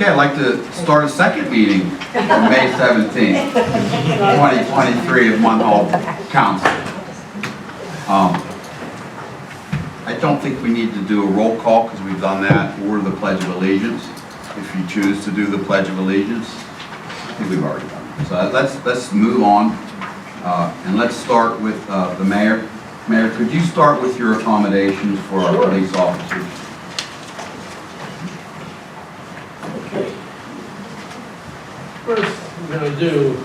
Okay, I'd like to start a second meeting on May 17th, 2023 of Munhall Council. I don't think we need to do a roll call because we've done that, or the Pledge of Allegiance. If you choose to do the Pledge of Allegiance, I think we've already done it. So let's move on, and let's start with the mayor. Mayor, could you start with your accommodations for our police officers? First, we're going to do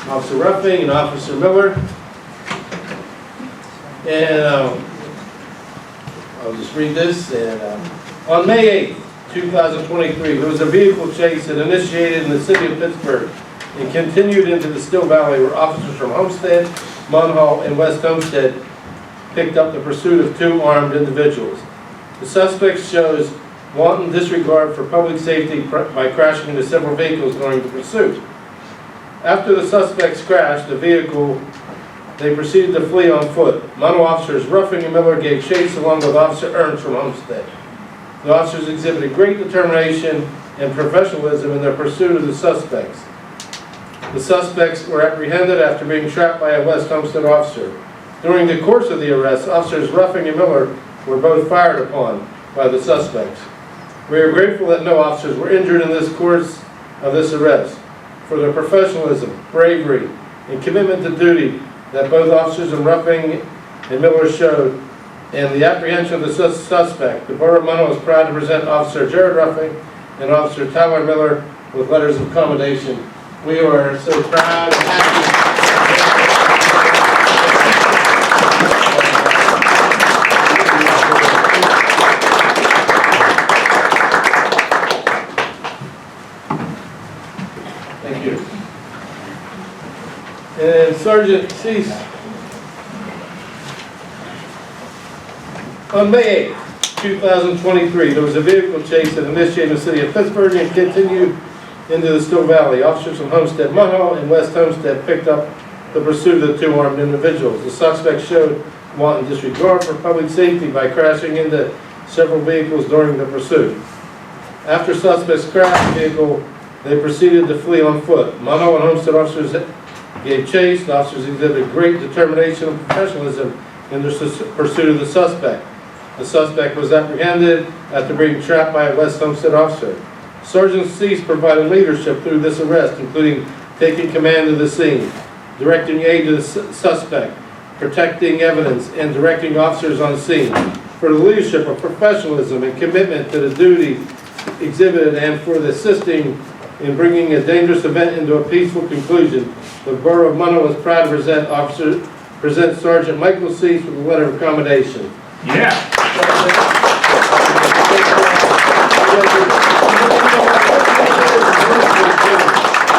Officer Ruffing and Officer Miller. And I'll just read this. And on May 8th, 2023, there was a vehicle chase that initiated in the city of Pittsburgh and continued into the Still Valley, where officers from Homestead, Munhall, and West Homestead picked up the pursuit of two armed individuals. The suspects shows wanton disregard for public safety by crashing into several vehicles during the pursuit. After the suspects crashed the vehicle, they proceeded to flee on foot. Munhall officers Ruffing and Miller gave chase along with Officer Ernst from Homestead. The officers exhibited great determination and professionalism in their pursuit of the suspects. The suspects were apprehended after being trapped by a West Homestead officer. During the course of the arrest, officers Ruffing and Miller were both fired upon by the suspects. We are grateful that no officers were injured in this course of this arrest for their professionalism, bravery, and commitment to duty that both officers in Ruffing and Miller showed, and the apprehension of the suspect. The Borough of Munhall is proud to present Officer Jared Ruffing and Officer Tyler Miller with letters of commendation. We are so proud and happy. Thank you. And Sergeant Cease. On May 8th, 2023, there was a vehicle chase that initiated in the city of Pittsburgh and continued into the Still Valley. Officers from Homestead, Munhall, and West Homestead picked up the pursuit of the two armed individuals. The suspects showed wanton disregard for public safety by crashing into several vehicles during the pursuit. After suspects crashed the vehicle, they proceeded to flee on foot. Munhall and Homestead officers gave chase. The officers exhibited great determination and professionalism in their pursuit of the suspect. The suspect was apprehended after being trapped by a West Homestead officer. Sergeant Cease provided leadership through this arrest, including taking command of the scene, directing aid to the suspect, protecting evidence, and directing officers on scene. For the leadership of professionalism and commitment to the duty exhibited, and for the assisting in bringing a dangerous event into a peaceful conclusion, the Borough of Munhall is proud to present Sergeant Michael Cease with a letter of commendation. Yeah.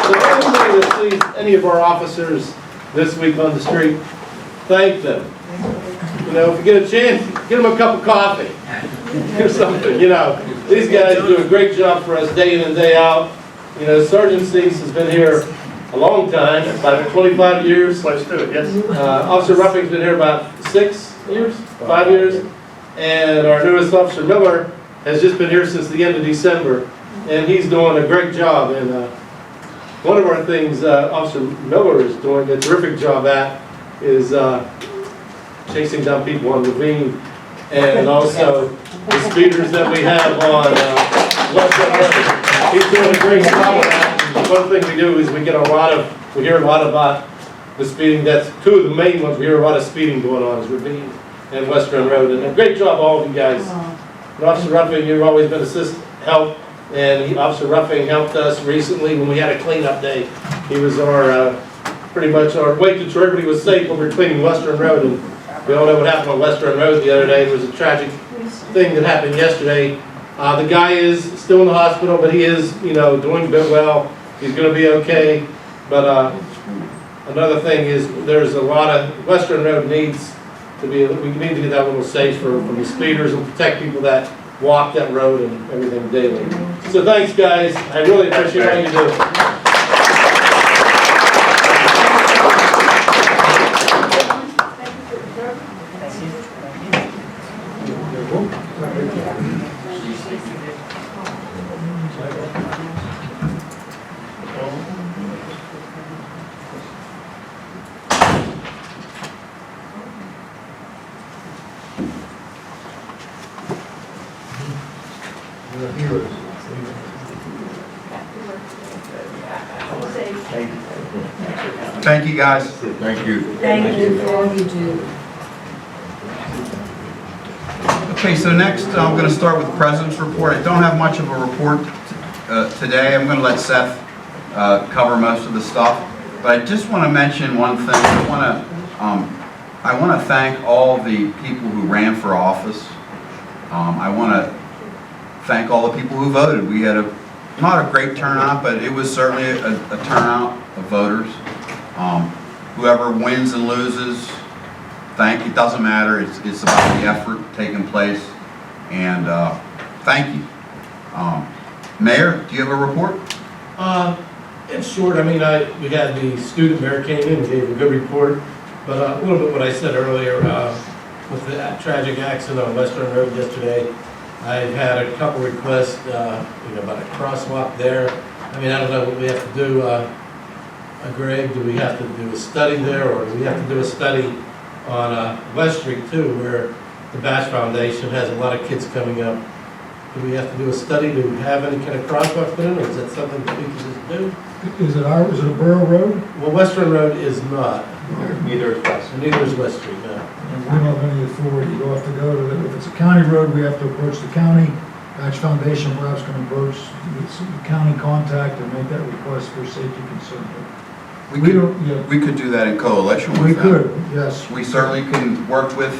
So anybody that sees any of our officers this week on the street, thank them. You know, if you get a chance, give them a cup of coffee or something. You know, these guys do a great job for us day in and day out. You know, Sergeant Cease has been here a long time, about 25 years. Close to it, yes. Officer Ruffing's been here about 6 years, 5 years. And our newest Officer Miller has just been here since the end of December. And he's doing a great job. And one of our things Officer Miller is doing a terrific job at is chasing down people on Ravine, and also the speeders that we have on West Road. He's doing a great job with that. One thing we do is we hear a lot about the speeding. That's two of the main ones we hear a lot of speeding going on is Ravine and Western Road. And a great job, all of you guys. And Officer Ruffing, you've always been help. And Officer Ruffing helped us recently when we had a cleanup day. He was our pretty much our wait to ensure everybody was safe when we were cleaning Western Road. And we all know what happened on Western Road the other day. It was a tragic thing that happened yesterday. The guy is still in the hospital, but he is, you know, doing a bit well. He's going to be okay. But another thing is there's a lot of Western Road needs to be. We need to get that a little safe from the speeders and protect people that walk that road and everything daily. So thanks, guys. I really appreciate what you do. the heroes. Thank you, guys. Thank you. Thank you for all you do. Okay, so next I'm going to start with the President's report. I don't have much of a report today. I'm going to let Seth cover most of the stuff. But I just want to mention one thing. I want to thank all the people who ran for office. I want to thank all the people who voted. We had not a great turnout, but it was certainly a turnout of voters. Whoever wins and loses, it doesn't matter. It's about the effort taking place. And thank you. Mayor, do you have a report? It's short. I mean, we had the student mayor came in and gave a good report, but a little bit what I said earlier with the tragic accident on Western Road yesterday. I've had a couple requests, about a crosswalk there. I mean, I don't know what we have to do. Greg, do we have to do a study there, or do we have to do a study on West Street too, where the Batch Foundation has a lot of kids coming up? Do we have to do a study to have any kind of crosswalk put in, or is that something that we can just do? Is it a borough road? Well, Western Road is not. Neither is West. And neither is West Street, no. And we don't have any authority. You'll have to go to, if it's a county road, we have to approach the county. Batch Foundation perhaps can approach the county contact and make that request for safety concern. We could do that in coalition with We them. could, yes. We certainly can work with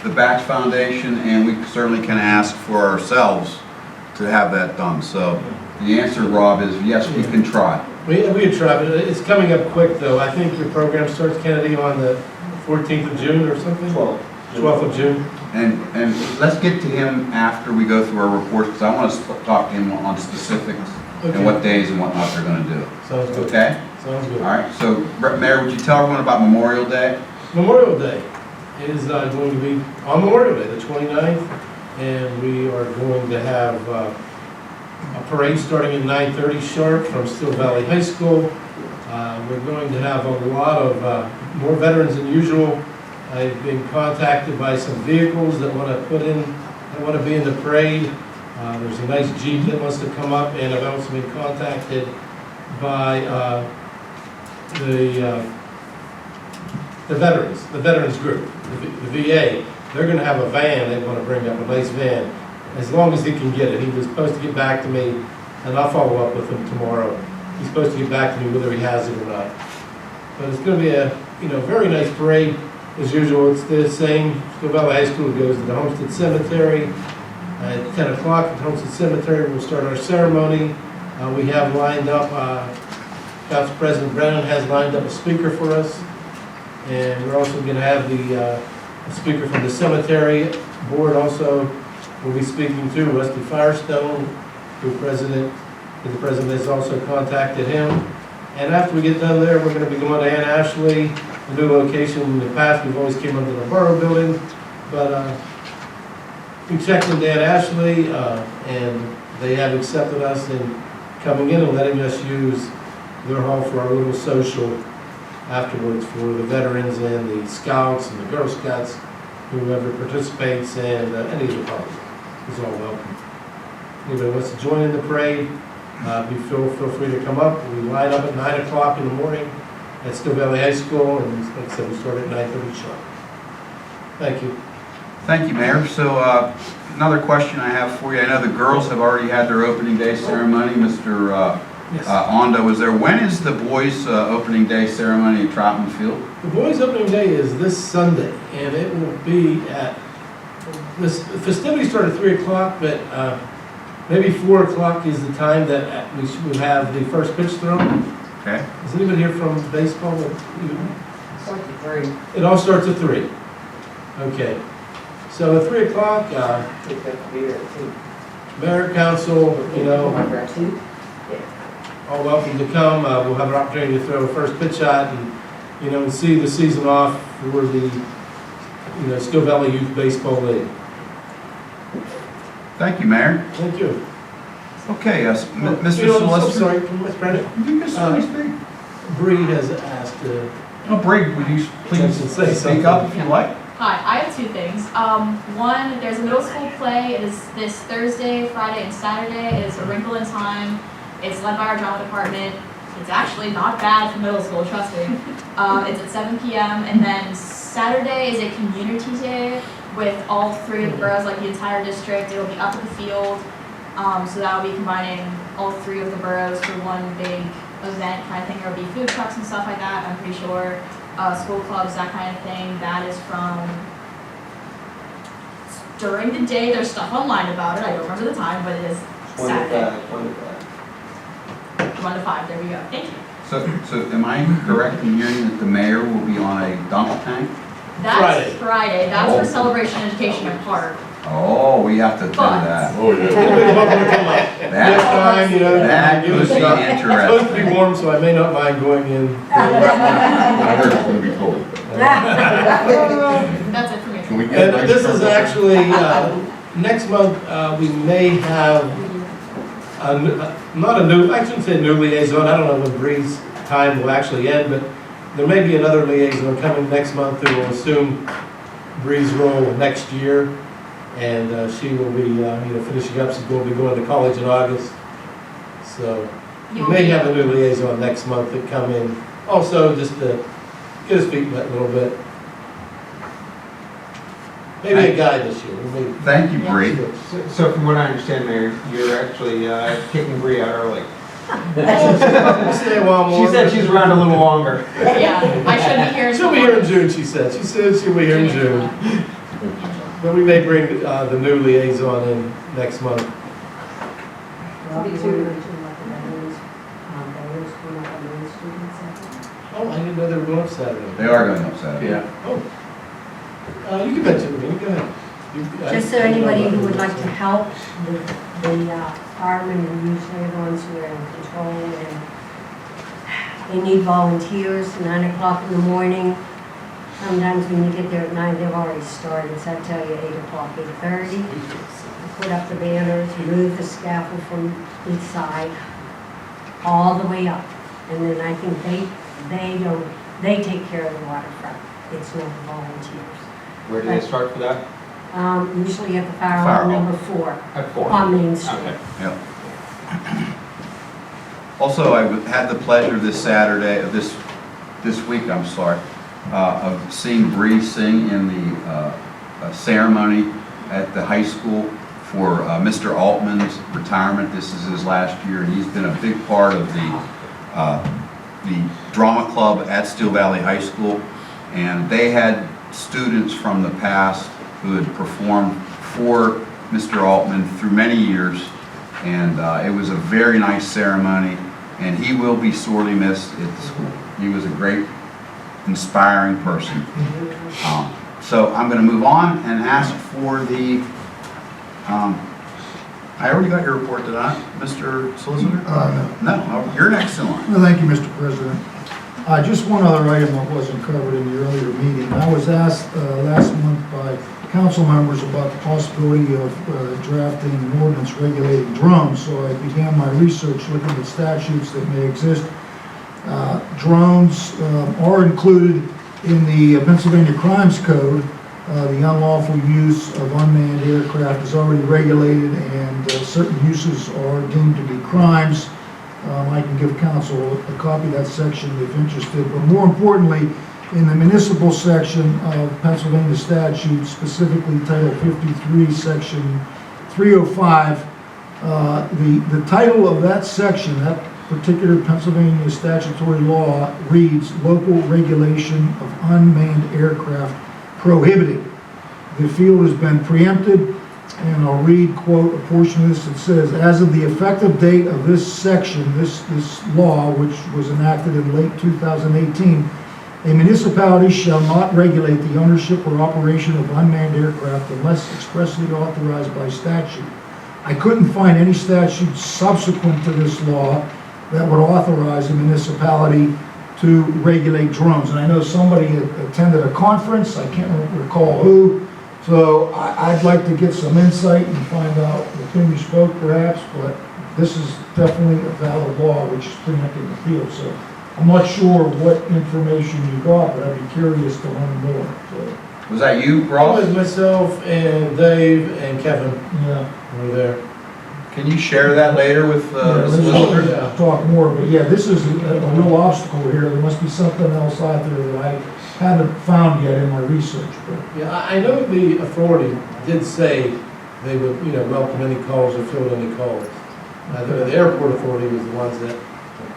the Batch Foundation, and we certainly can ask for ourselves to have that done. So the answer, Rob, is yes, we can try. We had tried, but it's coming up quick though. I think your program starts, Kennedy, on the 14th of June or something? 12th of June. And let's get to him after we go through our reports, because I want to talk to him on specifics Okay. and what days and whatnot they're going to do. Sounds good. Okay? Sounds good. All right. So, Mayor, would you tell everyone about Memorial Day? Memorial Day is going to be on Memorial Day, the 29th, and we are going to have a parade starting at 9:30 sharp from Still Valley High School. We're going to have a lot of more veterans than usual. I've been contacted by some vehicles that want to be in the parade. There's a nice Jeep that wants to come up, and I've also been contacted by the veterans group, the VA. They're going to have a van. They want to bring up a nice van, as long as he can get it. He was supposed to get back to me, and I'll follow up with him tomorrow. He's supposed to get back to me whether he has it or not. But it's going to be a very nice parade as usual. It's the same. Still Valley High School goes to the Homestead Cemetery. At 10 o'clock at Homestead Cemetery, we'll start our ceremony. We have lined up, Council President Brennan has lined up a speaker for us. And we're also going to have the speaker from the cemetery board also will be speaking to Wesley Firestone, the president has also contacted him. And after we get done there, we're going to be going to Ann Ashley, a new location. In the past, we've always came under the borough building, but we checked into Ann Ashley, and they have accepted us in coming in and letting us use their hall for our little social afterwards for the veterans and the scouts and the Girl Scouts, whoever participates, and any of the public is all welcome. Anybody wants to join in the parade, feel free to come up. We line up at 9 o'clock in the morning at Still Valley High School, and like I said, we start at 9:30 sharp. Thank you. Thank you, Mayor. So another question I have for you. I know the girls have already had their opening day ceremony. Mr. Yes. Ondo was there. When is the boys' opening day ceremony at Troutman Field? The boys' opening day is this Sunday, and it will be at, the festivities start at 3 o'clock, but maybe 4 o'clock is the time that we should have the first pitch thrown. Okay. Is anybody here from baseball? Start at 3. It all starts at 3. Okay. So at 3 o'clock, Take that beer at 2. mayor, council, Remember at 2? all welcome to come. We'll have an opportunity to throw a first pitch shot and, and see the season off for the, Still Valley Youth Baseball League. Thank you, Mayor. Thank you. Okay, Mr. I'm Solicitor. sorry, Mr. President. You just let me speak. Bree has asked Oh, Brigg, would you please Say speak something. up if you like? Hi, I have two things. One, there's a middle school play. It is this Thursday, Friday, and Saturday. It's A Wrinkle in Time. It's led by our drama department. It's actually not bad for middle school, trust me. It's at 7 p.m. And then Saturday is a community day with all three of the boroughs, like the entire district. It'll be up at the field. So that will be combining all three of the boroughs for one big event kind of thing. There will be food trucks and stuff like that, I'm pretty sure. School clubs, that kind of thing. That is from during the day. There's stuff online about it. I don't remember the time, but it is Saturday. 1 to 5. There we go. Thank you. So am I correct in hearing that the mayor will be on a dump tank? That's Friday. That's Oh. for Celebration Education and Park. Oh, we have to attend But- that. Oh, yeah. Next That, time, you know. that could be It's supposed to be interesting. warm, so I may not mind going in. I heard it's gonna be cold. That's it for me. Can we get a And nice this is truck? actually, next month, we may have, not a new, I shouldn't say new liaison, I don't know when Bree's time will actually end, but there may be another liaison coming next month who will assume Bree's role next year. And she will be, finishing up, she's going to be going to college in August. So we may have a new liaison next month that come in, also just to get his feet wet a little bit. Maybe a guy this year. Maybe. Thank you, Bree. So from what I understand, Mayor, you're actually kicking Bree out early. Stay a while more. She said she's around a little longer. Yeah, I should be here. She'll be here in June, she said. She said she'll be here in June. But we may bring the new liaison in next month. Well, you want to mention like the veterans, veterans going up on Main Street and stuff. Oh, I didn't know they were going up Saturday. They are going upset. Yeah. Oh. You can mention it, go ahead. Just so anybody who would like to help, the firemen are usually the ones who are in control, and they need volunteers, 9 o'clock in the morning. Sometimes when you get there at 9, they've already started, so I tell you 8 o'clock, 8:30. Put up the banners, move the scaffold from each side, all the way up. And then I think they take care of the waterfront. It's not the volunteers. Where do they start for that? Usually at the fire Fire hall hall. number 4 At 4. on Main Street. Okay. Yep. Also, I had the pleasure this Saturday, this week, I'm sorry, of seeing Bree sing in the ceremony at the high school for Mr. Altman's retirement. This is his last year, and he's been a big part of the drama club at Steel Valley High School. And they had students from the past who had performed for Mr. Altman through many years. And it was a very nice ceremony, and he will be sorely missed at the school. He was a great, inspiring person. So I'm going to move on and ask for the, I already got your report, did I, Mr. Solicitor? No, you're next in line. Well, thank you, Mr. President. Just one other item that wasn't covered in the earlier meeting. I was asked last month by council members about the possibility of drafting an ordinance regulating drones, so I began my research looking at statutes that may exist. Drones are included in the Pennsylvania Crimes Code. The unlawful use of unmanned aircraft is already regulated, and certain uses are deemed to be crimes. I can give council a copy of that section if interested, but more importantly, in the municipal section of Pennsylvania statute, specifically Title 53, Section 305, the title of that section, that particular Pennsylvania statutory law reads, "Local Regulation of Unmanned Aircraft Prohibited." The field has been preempted, and I'll read, quote, a portion of this. It says, "As of the effective date of this section, this law, which was enacted in late 2018, a municipality shall not regulate the ownership or operation of unmanned aircraft unless expressly authorized by statute." I couldn't find any statute subsequent to this law that would authorize a municipality to regulate drones. And I know somebody attended a conference, I can't recall who, so I'd like to get some insight and find out with whom you spoke perhaps, but this is definitely a valid law which is preempting the field. So I'm not sure what information you got, but I'd be curious to learn more. So Was that you, It Ross? was myself and Dave and Kevin Yeah. were there. Can you share that later with Yeah, the let's solicitor? talk more, but yeah, this is a real obstacle here. There must be something else out there that I haven't found yet in my research, but. Yeah, I know the authority did say they would, welcome any calls or field any calls. The airport authority was the ones that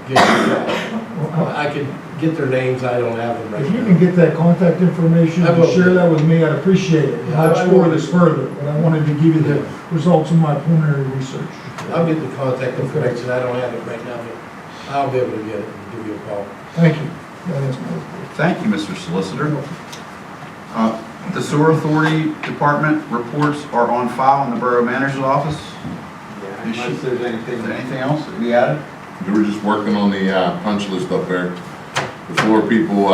gave me that. I could get their names, I don't have them right If you now. can get that contact information I and will. share that with me, I'd appreciate it. Yeah, I'll I explore will. this further, but I wanted to give you the results of my preliminary research. I'll get the contact information, I don't have it right now, but I'll be able to get it and give you a call. Thank you. That is my report. Thank you, Mr. Solicitor. The Sewer Authority Department reports are on file in the Borough Manager's office. Yeah, unless there's Is anything. there anything else that we added? We were just working on the punch list up there. The floor people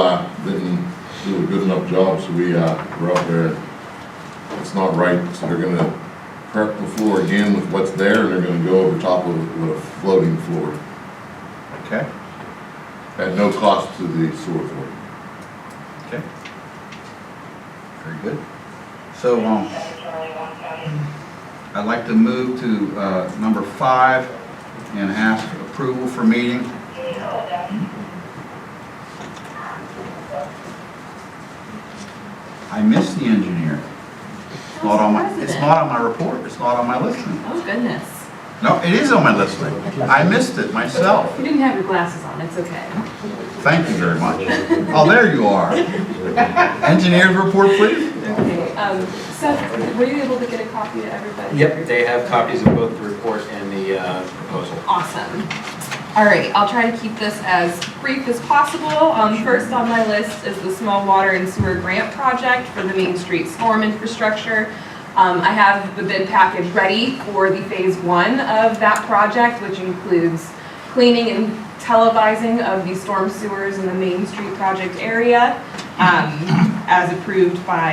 didn't do a good enough job, so we're up there. It's not right, so they're gonna prep the floor again with what's there, and they're gonna go over top of it with a floating floor Okay, at no cost to the sewer authority. okay. Very good. So, I'd like to move to number 5 and ask approval for meeting. I missed the engineer. It's not on my report, it's not on my listing. Oh, goodness. No, it is on my listing. I missed it myself. You didn't have your glasses on, it's okay. Thank you very much. Oh, there you are. Engineer's report, please. Okay, Seth, were you able to get a copy to everybody? Yep, they have copies of both the report and the proposal. Awesome. All right, I'll try to keep this as brief as possible. First on my list is the Small Water and Sewer Grant Project for the Main Street storm infrastructure. I have the bid package ready for the phase 1 of that project, which includes cleaning and televising of the storm sewers in the Main Street project area, as approved by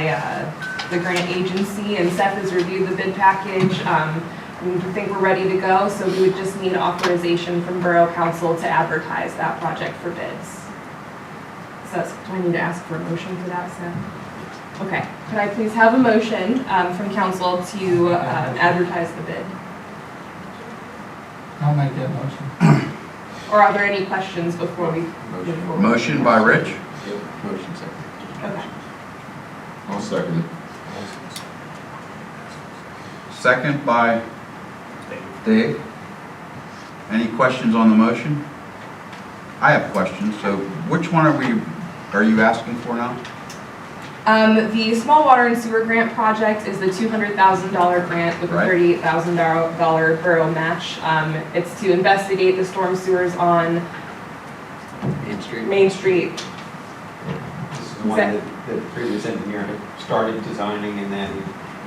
the grant agency, and Seth has reviewed the bid package. We think we're ready to go, so we would just need authorization from Borough Council to advertise that project for bids. So do I need to ask for a motion for that, Seth? Okay, could I please have a motion from council to advertise the bid? I'll make that motion. Or are there any questions before we move forward? Motion by Rich, Yep, motion second. Okay. I'll second it. second by Dave. Any questions on the motion? I have questions, so which one are you asking for now? The Small Water and Sewer Grant Project is the $200,000 grant with a Right. $38,000 borough match. It's to investigate the storm sewers on Main Street. Main Street. This is the one that the previous engineer had started designing and then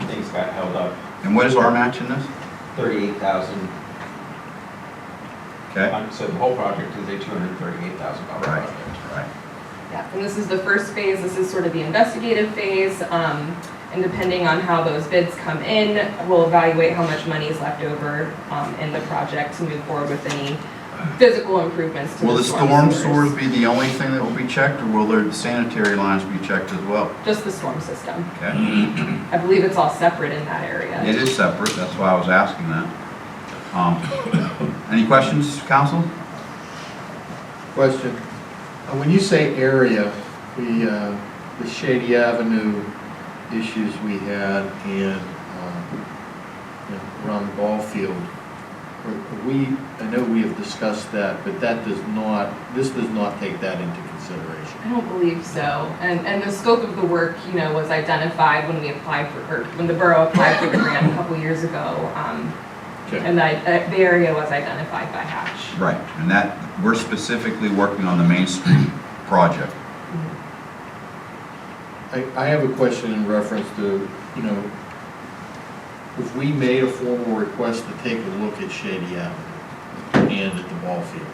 things got held up. And what is our match in this? 38,000. Okay, So the whole project is a $238,000 right, project. right. Yeah, and this is the first phase. This is sort of the investigative phase. And depending on how those bids come in, we'll evaluate how much money is left over in the project to move forward with any physical improvements to Will the the storm sewers be the only thing that will be checked, or will the sanitary lines be checked as well? Just the storm system. Okay, I believe it's all separate in that area. it is separate, that's why I was asking that. Any questions, council? Question. When you say area, the Shady Avenue issues we had and around the ball field, I know we have discussed that, but this does not take that into consideration. I don't believe so. And the scope of the work, was identified when we applied for, or when the borough applied for the grant a couple years ago. Okay. And the area was identified by Hatch. Right, and that, we're specifically working on the Main Street project. I have a question in reference to, if we made a formal request to take a look at Shady Avenue and at the ball field,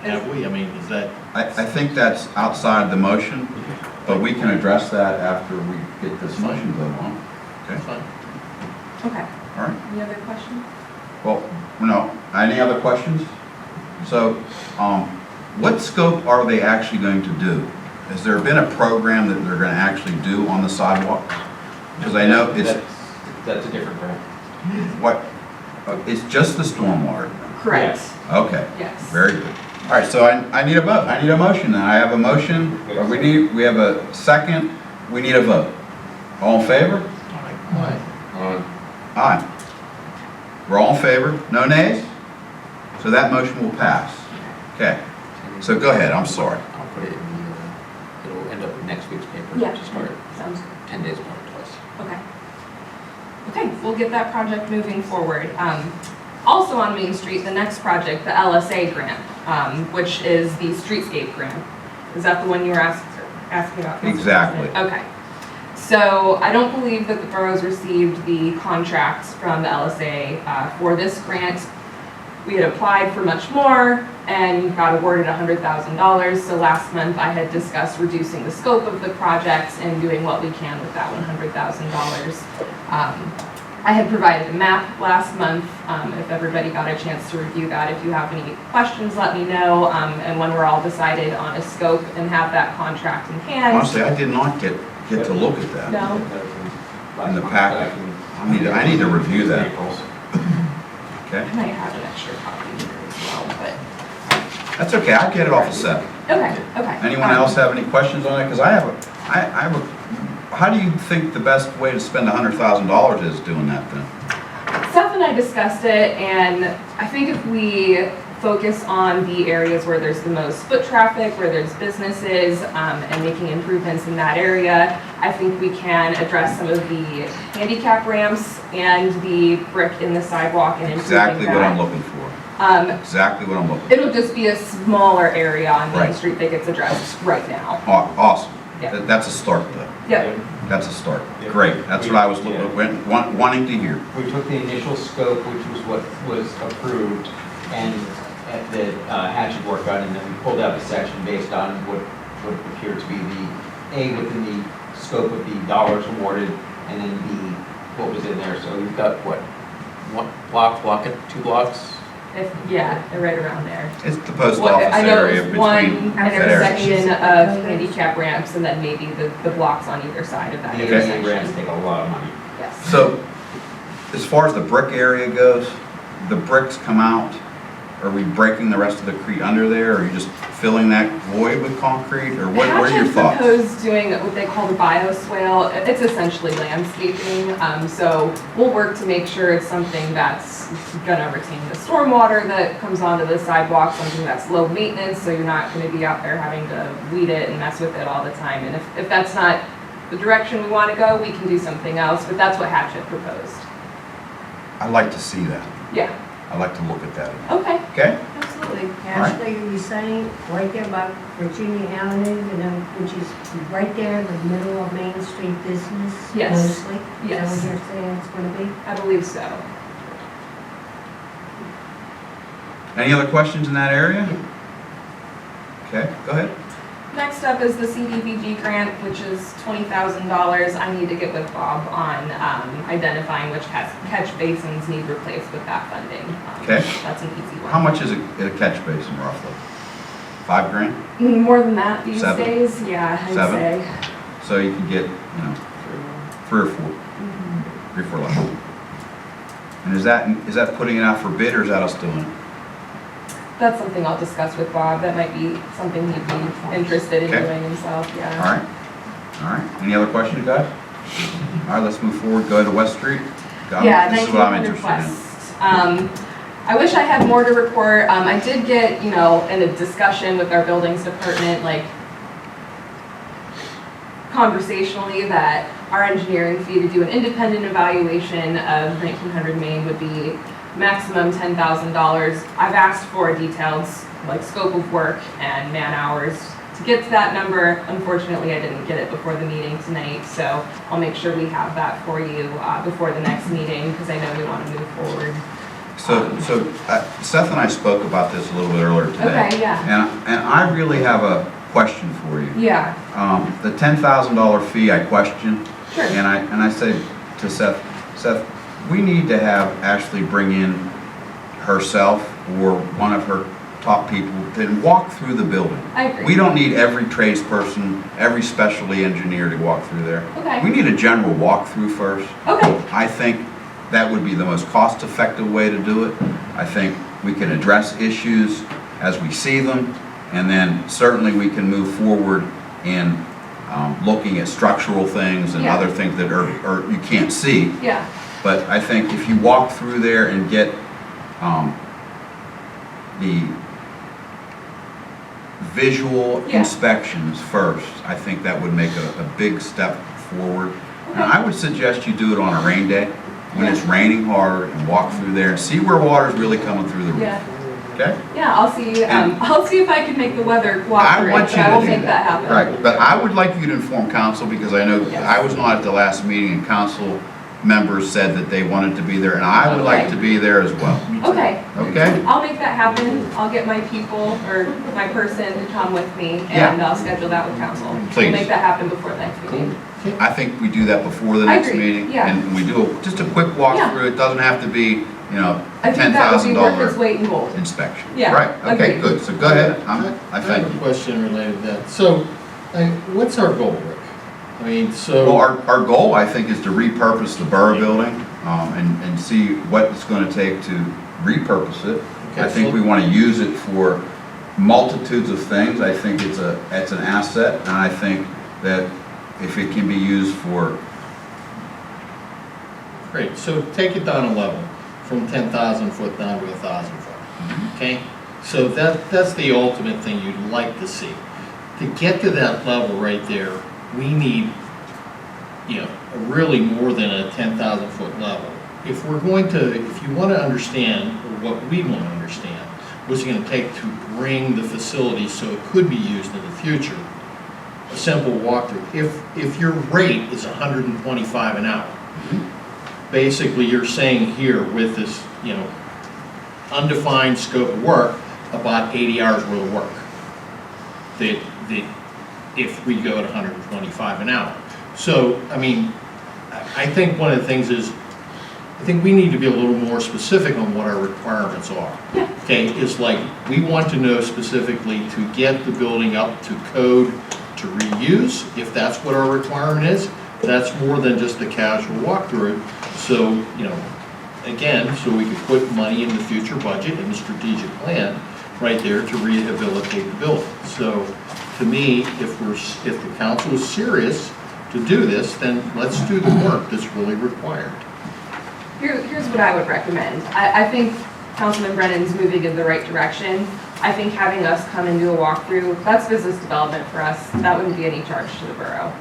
have we? I mean, is that? I think that's outside the motion, but we can address that after we get this motion vote on. Okay, Fine. Okay. all right. Any other questions? Well, no, any other questions? So, what scope are they actually going to do? Has there been a program that they're gonna actually do on the sidewalk? Because I know it's, That's a different grant. what, it's just the stormwater. Correct, Okay, yes. very good. All right, so I need a vote. I need a motion then. I have a motion, or we have a second, we need a vote. All in favor? Aye. We're all in favor? No nays? So that motion will pass. Okay, so go ahead, I'm sorry. I'll put it in it'll end up in next week's paper. Yeah. To start Sounds 10 days apart twice. Okay. Okay, we'll get that project moving forward. Also on Main Street, the next project, the LSA grant, which is the streetscape grant. Is that the one you were asking about? Mr. Exactly. President? Okay. So I don't believe that the borough's received the contracts from the LSA for this grant. We had applied for much more and got awarded $100,000. So last month I had discussed reducing the scope of the project and doing what we can with that $100,000. I had provided a map last month. If everybody got a chance to review that, if you have any questions, let me know. And when we're all decided on a scope and have that contract in hand. Honestly, I did not get to look at that. No. In the packet. I need to review that. Okay, I might have an extra copy here as well, but, that's okay. I'll get it off of Seth. okay. Anyone else have any questions on it? Because I have a, how do you think the best way to spend $100,000 is doing that then? Seth and I discussed it, and I think if we focus on the areas where there's the most foot traffic, where there's businesses, and making improvements in that area, I think we can address some of the handicap ramps and the brick in the sidewalk and improving Exactly what I'm that. looking for. Exactly what I'm looking for. It'll just be a smaller area on Main Right. Street that gets addressed right now. Awesome. Yeah. That's a start though. Yep. That's a start. Yeah. Great. That's what I was Yeah. wanting to hear. We took the initial scope, which was what was approved, and the hatchet work done, and then we pulled out a section based on what appeared to be within the scope of the dollars awarded, and then what was in there. So we've got, what, one block it, 2 blocks? Yeah, they're right around there. It's the post Well, office I know area it was one between that area. intersection of handicap ramps and then maybe the blocks on either side of that The intersection. ramps take a lot of money. Yes. So, as far as the brick area goes, the bricks come out, are we breaking the rest of the concrete under there, or are you just filling that void with concrete, or what are your Hatchet thoughts? proposed doing what they call the bioswale. It's essentially landscaping, so we'll work to make sure it's something that's gonna retain the stormwater that comes onto the sidewalk, something that's low maintenance, so you're not gonna be out there having to weed it and mess with it all the time. And if that's not the direction we wanna go, we can do something else, but that's what Hatchet proposed. I'd like to see that. Yeah, I'd like to look at that. okay, Okay? absolutely. Ashley, are you saying right there about Virginia Avenue, which is right there in the middle of Main Street business? Yes. Mostly? Yes. Is that what you're saying it's gonna be? I believe so. Any other questions in that area? Okay, go ahead. Next up is the CDBG grant, which is $20,000. I need to get with Bob on identifying which catch basins need replaced with that funding. Okay. That's an easy one. How much is a catch basin roughly? $5,000? More than that these 7? days, yeah, I'd 7? say. So you can get, 3 or 4, 3 or 4 left. And is that putting it out for bid, or is that us doing it? That's something I'll discuss with Bob. That might be something he'd be interested in Okay. doing himself, yeah. All right. Any other questions, guys? All right, let's move forward. Go to West Street. Yeah, This is what I'm 1900 interested in. West. I wish I had more to report. I did get, in a discussion with our buildings department, like, conversationally, that our engineering fee to do an independent evaluation of 1900 Main would be maximum $10,000. I've asked for a detailed, scope of work and man hours to get to that number. Unfortunately, I didn't get it before the meeting tonight, so I'll make sure we have that for you before the next meeting, because I know we want to move forward. So Seth and I spoke about this a little bit earlier today. Okay, yeah. And I really have a question for you. Yeah, The $10,000 fee I question, sure. and I say to Seth, we need to have Ashley bring in herself or one of her top people, then walk through the building. I agree. We don't need every tradesperson, every specialty engineer to walk through there. Okay. We need a general walkthrough first. Okay, I think that would be the most cost-effective way to do it. I think we can address issues as we see them, and then certainly we can move forward in looking at structural things and Yeah. other things that are you can't see. yeah, But I think if you walk through there and get the visual Yeah. inspections first, I think that would make a big step forward. And I would suggest you do it on a rain day, when it's raining hard, and walk through there and see where water's really coming through the roof. yeah. Okay? Yeah, I'll see if I can make the weather I cooperate, want but you I to will do make that happen. Right, but I would like you to inform council, because I know Yes. I was not at the last meeting, and council members said that they wanted to be there, and I would like Okay. to be there as well. Okay, Okay? I'll make that happen. I'll get my people or my person to come with me and Yeah. I'll schedule that with council. Please. We'll make that happen before the next meeting. I think we do that before the I next agree, meeting. yeah. And we do just a quick walkthrough. It doesn't have to be, I think that would be worth its $10,000 weight in gold. inspection. Yeah, Right, okay, agreed. good. So go ahead. I I thank have a you. question related to that. So, what's our goal, Rick? I mean, Well, so, our goal, I think, is to repurpose the borough building, and see what it's gonna take to repurpose it. I Okay, think so- we wanna use it for multitudes of things. I think it's an asset, and I think that if it can be used for, great, so take it down a level, from 10,000 foot down to 1,000 foot, okay? So that's the ultimate thing you'd like to see. To get to that level right there, we need, really more than a 10,000 foot level. If you want to understand, or what we want to understand, what's it going to take to bring the facility so it could be used in the future, a simple walkthrough. If your rate is 125 an hour, basically you're saying here with this, undefined scope of work, about 80 hours worth of work. That if we go at 125 an hour. So, I think one of the things is, I think we need to be a little more specific on what our requirements are. Okay, it's like, we want to know specifically to get the building up to code to reuse, if that's what our requirement is. That's more than just a casual walkthrough. So, again, so we could put money in the future budget in the strategic plan right there to rehabilitate the building. So, to me, if the council is serious to do this, then let's do the work that's really required. Here's what I would recommend. I think Councilman Brennan's moving in the right direction. I think having us come and do a walkthrough, that's business development for us. That wouldn't be any charge to the borough.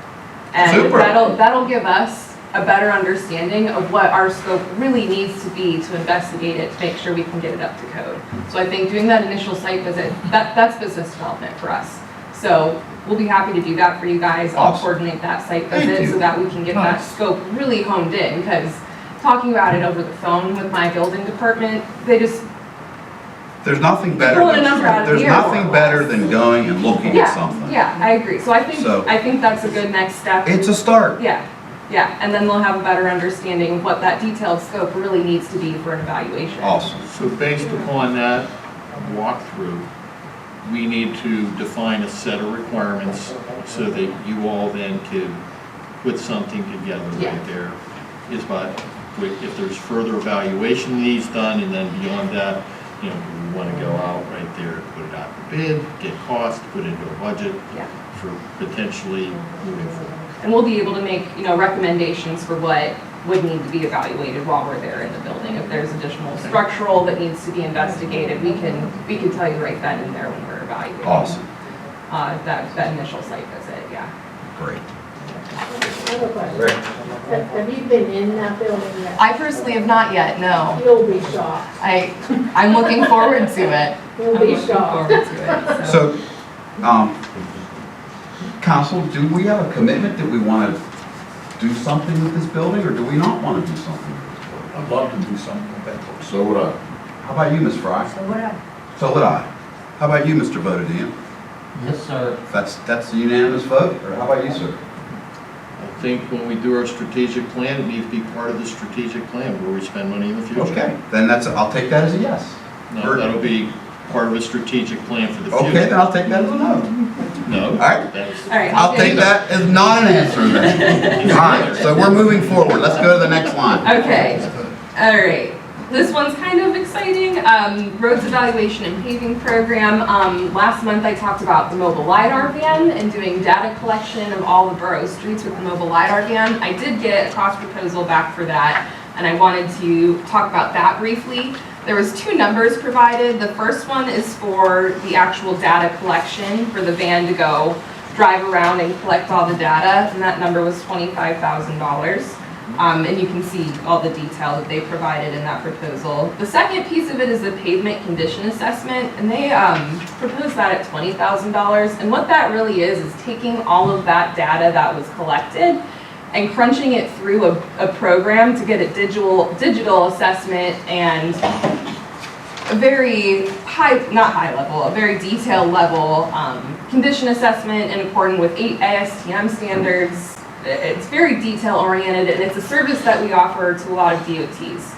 And Super. that'll give us a better understanding of what our scope really needs to be to investigate it, to make sure we can get it up to code. So I think doing that initial site visit, that's business development for us. So we'll be happy to do that for you guys. I'll Awesome. coordinate that site Thank visit you. so that we can get that Nice. scope really honed in, because talking about it over the phone with my building department, there's nothing better. Pulling a number out of the There's air nothing more or better less. than going and looking at something. Yeah, I agree. So I So- think that's a good next step. It's a start. Yeah, and then they'll have a better understanding of what that detailed scope really needs to be for an evaluation. Awesome. So based upon that walkthrough, we need to define a set of requirements so that you all then could put something together Yeah. right there. Is about, if there's further evaluation needs done, and then beyond that, we want to go out right there, put it out to bid, get cost, put into a budget Yeah. for potentially moving forward. And we'll be able to make, recommendations for what would need to be evaluated while we're there in the building. If there's additional structural that needs to be investigated, we can tell you right then and there when we're evaluating. Awesome. That initial site visit, yeah. Great. I have a question. Have you been in that building yet? I personally have not yet, no. You'll be shocked. I'm looking forward to it. You'll be shocked. So, council, do we have a commitment that we want to do something with this building, or do we not want to do something with this building? I'd love to do something with that building. So would I. How about you, Ms. Fry? So what I, So would I. How about you, Mr. Bodadian? Yes, sir. That's a unanimous vote, or how about you, sir? I think when we do our strategic plan, it needs to be part of the strategic plan where we spend money in the future. Okay, then I'll take that as a yes. No, that'll be part of a strategic plan for the Okay, future. then I'll take that as a no. No. All right. That's- All right. I'll take that as not an answer then. All right, so we're moving forward. Let's go to the next line. Okay, all right. This one's kind of exciting. Roads evaluation and paving program. Last month I talked about the mobile LiDAR van and doing data collection of all the borough streets with the mobile LiDAR van. I did get a cost proposal back for that, and I wanted to talk about that briefly. There was 2 numbers provided. The first one is for the actual data collection for the van to go drive around and collect all the data, and that number was $25,000. And you can see all the detail that they provided in that proposal. The second piece of it is the pavement condition assessment, and they proposed that at $20,000. And what that really is taking all of that data that was collected and crunching it through a program to get a digital assessment and a very a very detailed level condition assessment in accordance with 8 ASTM standards. It's very detail oriented, and it's a service that we offer to a lot of DOTs.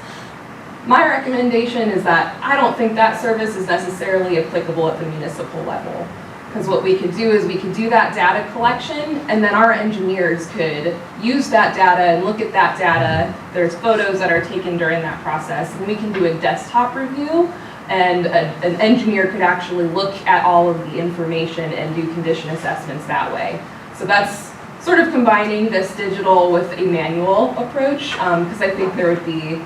My recommendation is that I don't think that service is necessarily applicable at the municipal level. Because what we could do is we could do that data collection, and then our engineers could use that data and look at that data. There's photos that are taken during that process, and we can do a desktop review, and an engineer could actually look at all of the information and do condition assessments that way. So that's sort of combining this digital with a manual approach, because I think there would be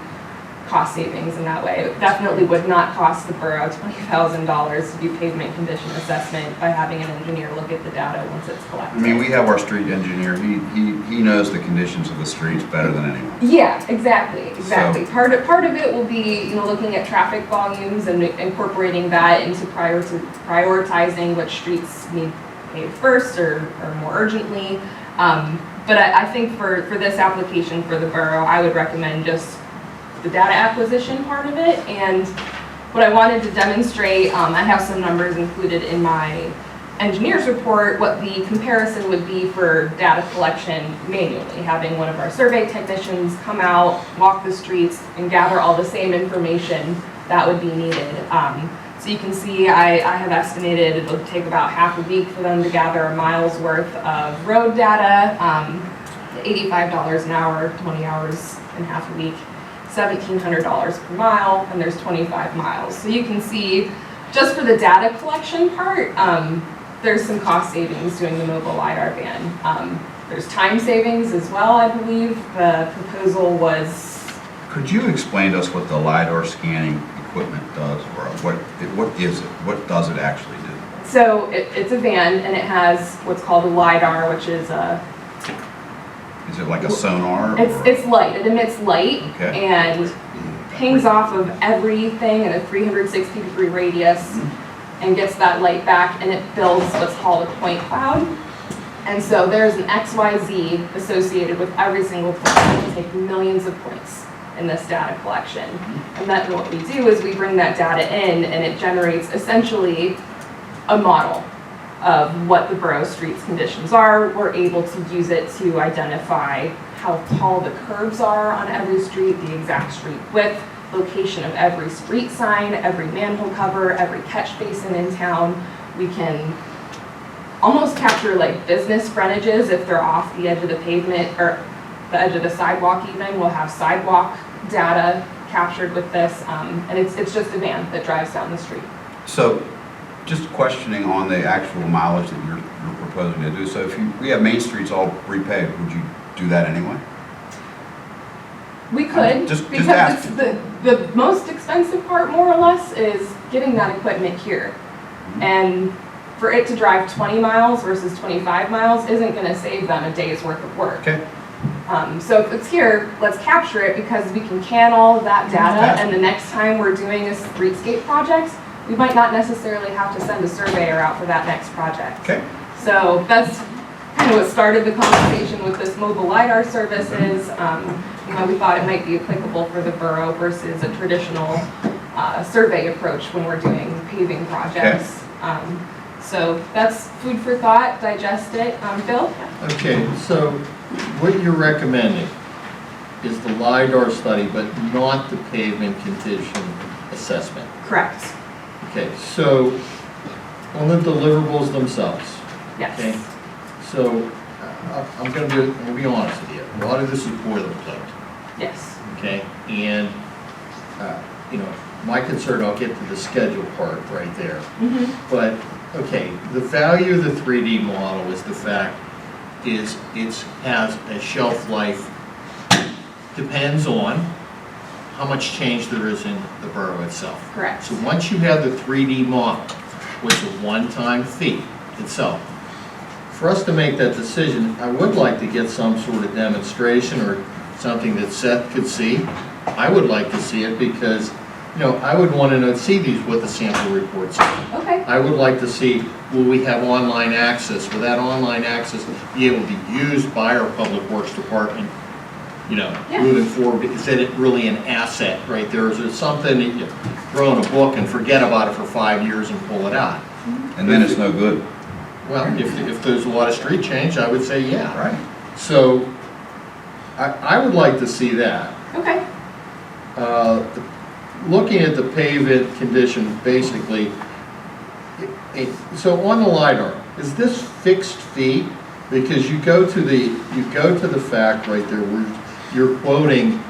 cost savings in that way. It definitely would not cost the borough $20,000 to do pavement condition assessment by having an engineer look at the data once it's collected. I mean, we have our street engineer. He knows the conditions of the streets better than anyone. Yeah, exactly. So- Part of it will be, looking at traffic volumes and incorporating that into prioritizing which streets need paved first or more urgently. But I think for this application for the borough, I would recommend just the data acquisition part of it. And what I wanted to demonstrate, I have some numbers included in my engineer's report, what the comparison would be for data collection manually, having one of our survey technicians come out, walk the streets, and gather all the same information that would be needed. So you can see I have estimated it'll take about half a week for them to gather a mile's worth of road data, $85 an hour, 20 hours in half a week, $1,700 per mile, and there's 25 miles. So you can see just for the data collection part, there's some cost savings doing the mobile LiDAR van. There's time savings as well, I believe. The proposal was... Could you explain to us what the LiDAR scanning equipment does, or what is it? What does it actually do? So it's a van, and it has what's called a LiDAR, which is Is it like a sonar? it's light. It emits light, Okay. and pings off of everything in a 360-degree radius and gets that light back, and it builds what's called a point cloud. And so there's an XYZ associated with every single point. We take millions of points in this data collection. And then what we do is we bring that data in, and it generates essentially a model of what the borough streets conditions are. We're able to use it to identify how tall the curbs are on every street, the exact street width, location of every street sign, every manhole cover, every catch basin in town. We can almost capture like business frontages if they're off the edge of the pavement or the edge of the sidewalk even. We'll have sidewalk data captured with this, and it's just a van that drives down the street. So, just questioning on the actual mileage that you're proposing to do. So if we have main streets all repaved, would you do that anyway? We could, Just because asking. it's the most expensive part, more or less, is getting that equipment here. And for it to drive 20 miles versus 25 miles isn't gonna save them a day's worth of work. Okay. So if it's here, let's capture it, because we can can all of that data, and the next time we're doing a streetscape project, we might not necessarily have to send a surveyor out for that next project. Okay. So that's kind of what started the conversation with this mobile LiDAR services. We thought it might be applicable for the borough versus a traditional survey approach when we're doing paving projects. So that's food for thought, digest it. Bill? Okay, so what you're recommending is the LiDAR study, but not the pavement condition assessment. Correct. Okay, so on the deliverables themselves, okay? Yes. So I'm gonna be honest with you. A lot of this is boilerplate, Yes. okay? And, you know, my concern, I'll get to the schedule part right there. But, okay, the value of the 3D model is the fact is it has a shelf life, depends on how much change there is in the borough itself. Correct. So once you have the 3D model, which is a one-time fee itself, for us to make that decision, I would like to get some sort of demonstration or something that Seth could see. I would like to see it because, you know, I would want to see these, what the sample reports are. Okay. I would like to see, will we have online access? Will that online access be able to be used by our Public Works Department, you know, Yeah. moving forward? Is it really an asset right there? Is it something that you throw in a book and forget about it for 5 years and pull it out? And then it's no good. Well, if there's a lot of street change, I would say, yeah. Right. So, I would like to see that. Okay. Looking at the pavement condition, basically, so on the LiDAR, is this fixed fee? Because you go to the fact right there where you're quoting,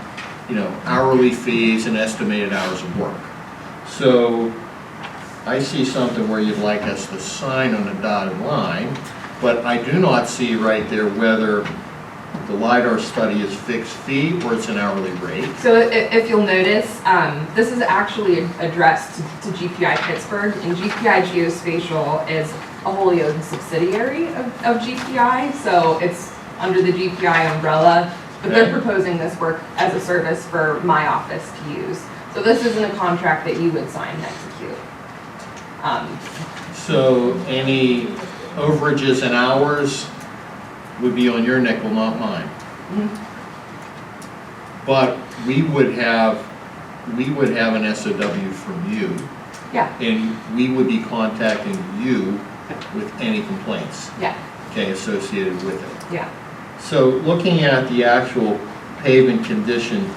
you know, hourly fees and estimated hours of work. So I see something where you'd like us to sign on a dotted line, but I do not see right there whether the LiDAR study is fixed fee or it's an hourly rate. So if you'll notice, this is actually addressed to GPI Pittsburgh, and GPI Geospatial is a wholly owned subsidiary of GPI, so it's under the GPI umbrella, but they're proposing this work as a service for my office to use. So this isn't a contract that you would sign and execute. So any overages and hours would be on your nickel, not mine. But we would have an SOW from you. Yeah. And we would be contacting you with any complaints, Yeah, okay, associated with it. yeah. So looking at the actual pavement condition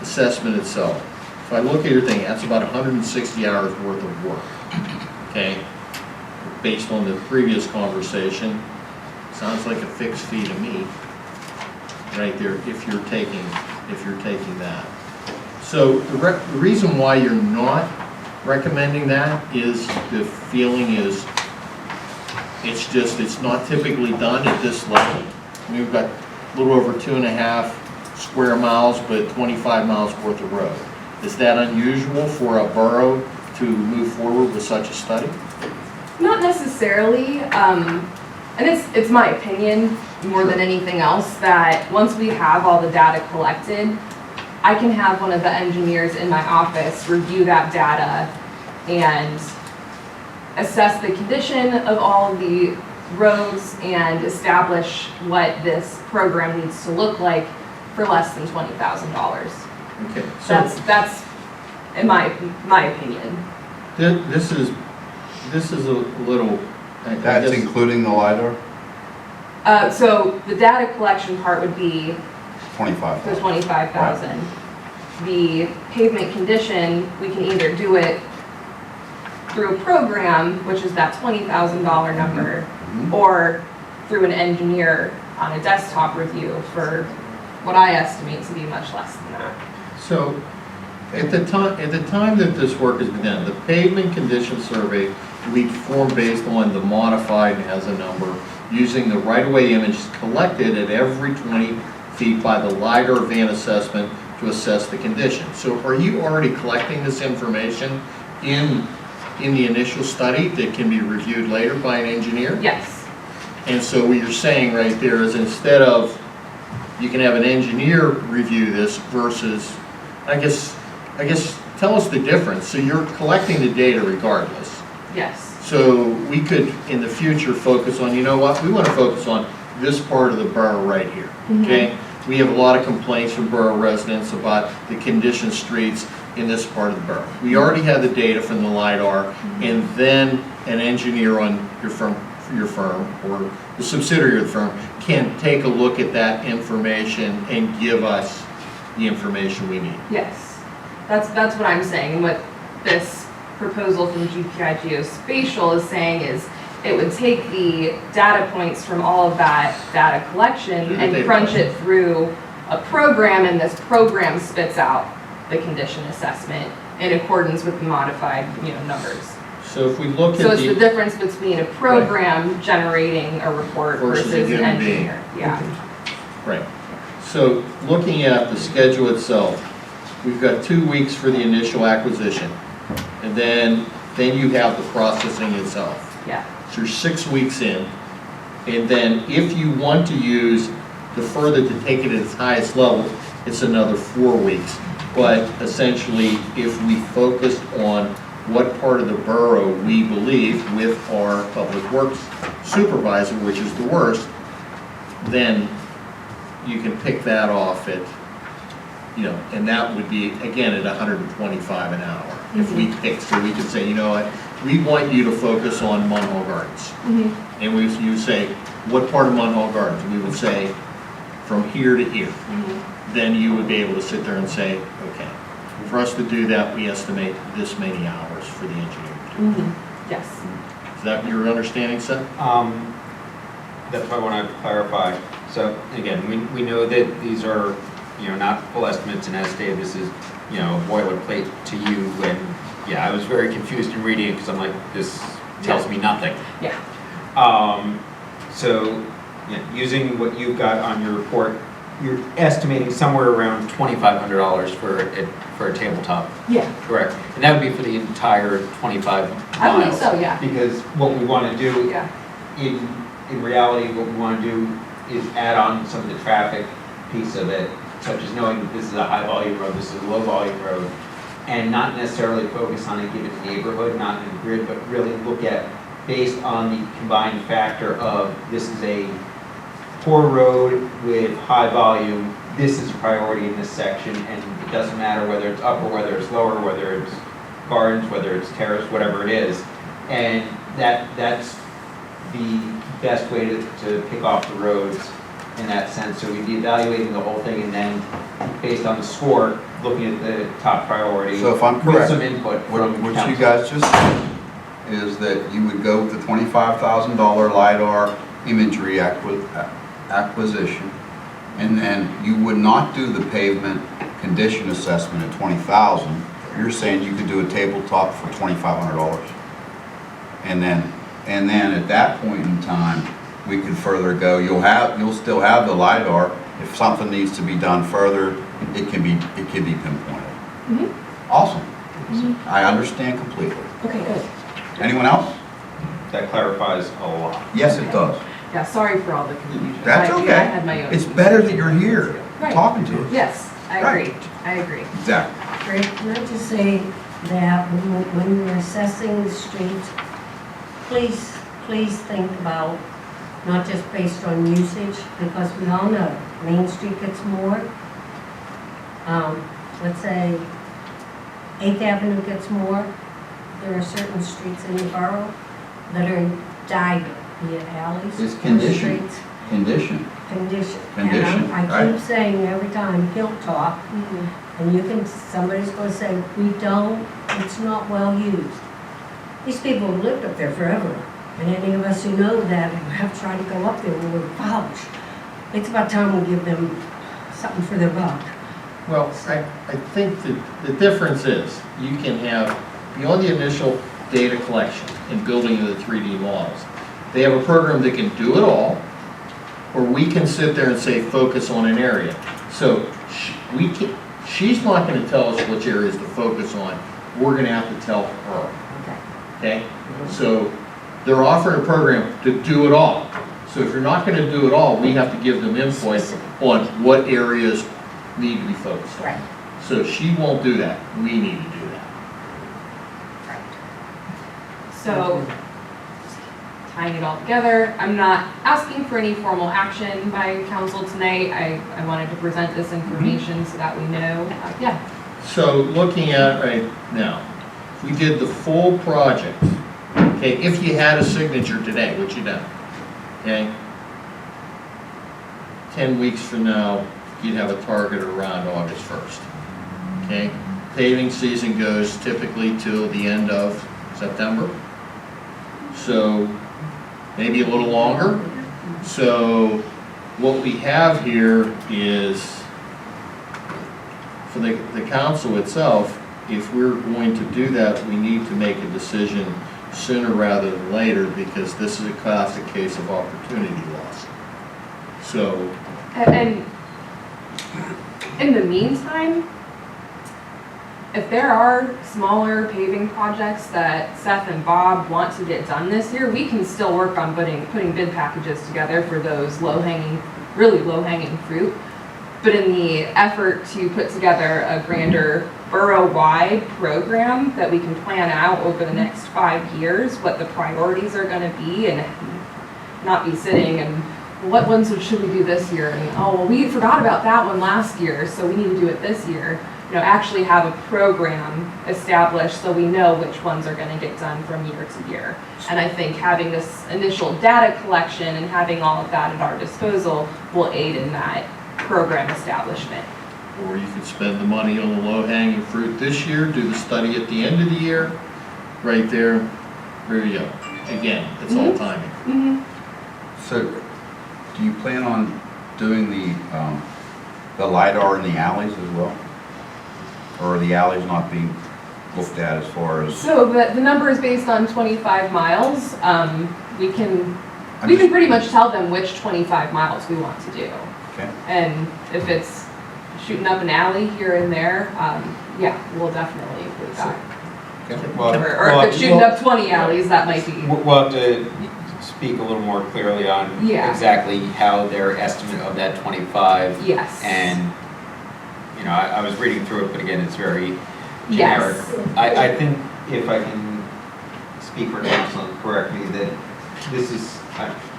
assessment itself, if I look at your thing, that's about 160 hours worth of work, okay? Based on the previous conversation, sounds like a fixed fee to me, right there, if you're taking that. So the reason why you're not recommending that is the feeling is it's not typically done at this level. We've got a little over 2.5 square miles, but 25 miles worth of road. Is that unusual for a borough to move forward with such a study? Not necessarily, and it's my opinion more than anything else that once we have all the data collected, I can have one of the engineers in my office review that data and assess the condition of all of the roads and establish what this program needs to look like for less than $20,000. Okay, so That's in my opinion. this is a little. I That's guess- including the LiDAR? So the data collection part would be the 25,000. 25,000. The pavement condition, we can either do it through a program, which is that $20,000 number, or through an engineer on a desktop review for what I estimate to be much less than that. So, at the time that this work has been done, the pavement condition survey we formed based on the modified and has a number, using the right-of-way images collected at every 20 feet by the LiDAR van assessment to assess the condition. So are you already collecting this information in the initial study that can be reviewed later by an engineer? Yes. And so what you're saying right there is instead of, you can have an engineer review this versus, I guess, tell us the difference. So you're collecting the data regardless. Yes. So we could, in the future, focus on, you know what, we want to focus on this part of the borough right here, okay? We have a lot of complaints from borough residents about the condition streets in this part of the borough. We already have the data from the LiDAR, and then an engineer on your firm, or the subsidiary of the firm, can take a look at that information and give us the information we need. Yes. That's what I'm saying. What this proposal from GPI Geospatial is saying is it would take the data points from all of that data collection Do the and data crunch collection. it through a program, and this program spits out the condition assessment in accordance with the modified, numbers. So if we look So at it's the the, difference between a program generating a report Versus versus a an human being. engineer. Yeah. right, so looking at the schedule itself, we've got 2 weeks for the initial acquisition, and then you have the processing itself. Yeah. So you're 6 weeks in, and then if you want to use the further to take it at its highest level, it's another 4 weeks. But essentially, if we focused on what part of the borough we believe with our public works supervisor, which is the worst, then you can pick that off at, and that would be, again, at 125 an hour. If we pick, so we could say, you know what, we want you to focus on Munhall Gardens. And you say, what part of Munhall Gardens? We would say, from here to here. Then you would be able to sit there and say, okay, for us to do that, we estimate this many hours for the engineer. Yes. Is that your understanding, Seth? That's why I want to clarify. So again, we know that these are, not full estimates, and as stated, this is, boilerplate to you. And yeah, I was very confused in reading it because I'm like, this tells me nothing. Yeah. So using what you've got on your report, you're estimating somewhere around $2,500 for a tabletop. Yeah. Correct. And that would be for the entire 25 miles. I believe so, yeah. Because what we want to do, Yeah. in reality, what we want to do is add on some of the traffic piece of it, such as knowing that this is a high volume road, this is a low volume road, and not necessarily focus on a given neighborhood, not in a grid, but really look at, based on the combined factor of this is a poor road with high volume, this is a priority in this section, and it doesn't matter whether it's up or whether it's lower, whether it's gardens, whether it's terrace, whatever it is. And that's the best way to pick off the roads in that sense. So we'd be evaluating the whole thing, and then based on the score, looking at the top priority. So if I'm With correct, some input from what you council. guys just said is that you would go with the $25,000 LiDAR imagery acquisition, and then you would not do the pavement condition assessment at $20,000. You're saying you could do a tabletop for $2,500. And then at that point in time, we could further go. You'll still have the LiDAR. If something needs to be done further, it can be pinpointed. Awesome. I understand completely. Okay, good. Anyone else? That clarifies a lot. Yes, it does. Yeah, sorry for all the confusion. That's I okay. had my own. It's better that you're here Right. talking to us. Yes, I Right. agree. I agree. Exactly. Greg, can I just say that when you're assessing the street, please think about not just based on usage, because we all know Main Street gets more. Let's say 8th Avenue gets more. There are certain streets in the borough that are in dire, be it alleys It's or condition. streets. Condition. Condition. Condition, And I right. keep saying every time Hilltop, and somebody's gonna say, we don't, it's not well used. These people have lived up there forever, and any of us who know that and have tried to go up there, we're ouch. It's about time we give them something for their buck. Well, I think that the difference is, you can have, beyond the initial data collection and building of the 3D models, they have a program that can do it all, or we can sit there and say, focus on an area. So she's not gonna tell us which areas to focus on, we're gonna have to tell her, okay? So they're offering a program to do it all. So if you're not gonna do it all, we have to give them input on what areas need to be focused on. Right. So she won't do that, we need to do that. So, tying it all together, I'm not asking for any formal action by council tonight. I wanted to present this information so that we know. Yeah. So looking at right now, if we did the full project, okay, if you had a signature today, which you don't, okay? 10 weeks from now, you'd have a target around August 1st, okay? paving season goes typically till the end of September. So maybe a little longer. So what we have here is, for the council itself, if we're going to do that, we need to make a decision sooner rather than later, because this is a classic case of opportunity loss. So, And in the meantime, if there are smaller paving projects that Seth and Bob want to get done this year, we can still work on putting bid packages together for those really low-hanging fruit. But in the effort to put together a grander borough-wide program that we can plan out over the next 5 years, what the priorities are gonna be, and not be sitting and, what ones should we do this year? And, oh, well, we forgot about that one last year, so we need to do it this year. You know, actually have a program established so we know which ones are gonna get done from year to year. And I think having this initial data collection and having all of that at our disposal will aid in that program establishment. or you could spend the money on the low-hanging fruit this year, do the study at the end of the year, right there, you go. Again, it's all timing. Mm-hmm. So, do you plan on doing the LiDAR in the alleys as well? Or are the alleys not being looked at as far as? So the number is based on 25 miles. We can I'm we can just- pretty much tell them which 25 miles we want to do. Okay. And if it's shooting up an alley here and there, yeah, we'll definitely include that. Or if it's shooting up 20 alleys, that might be. We'll have to speak a little more clearly on Yeah. exactly how their estimate of that 25. Yes. And, you know, I was reading through it, but again, it's very generic. Yes. I think if I can speak for council correctly, that this is,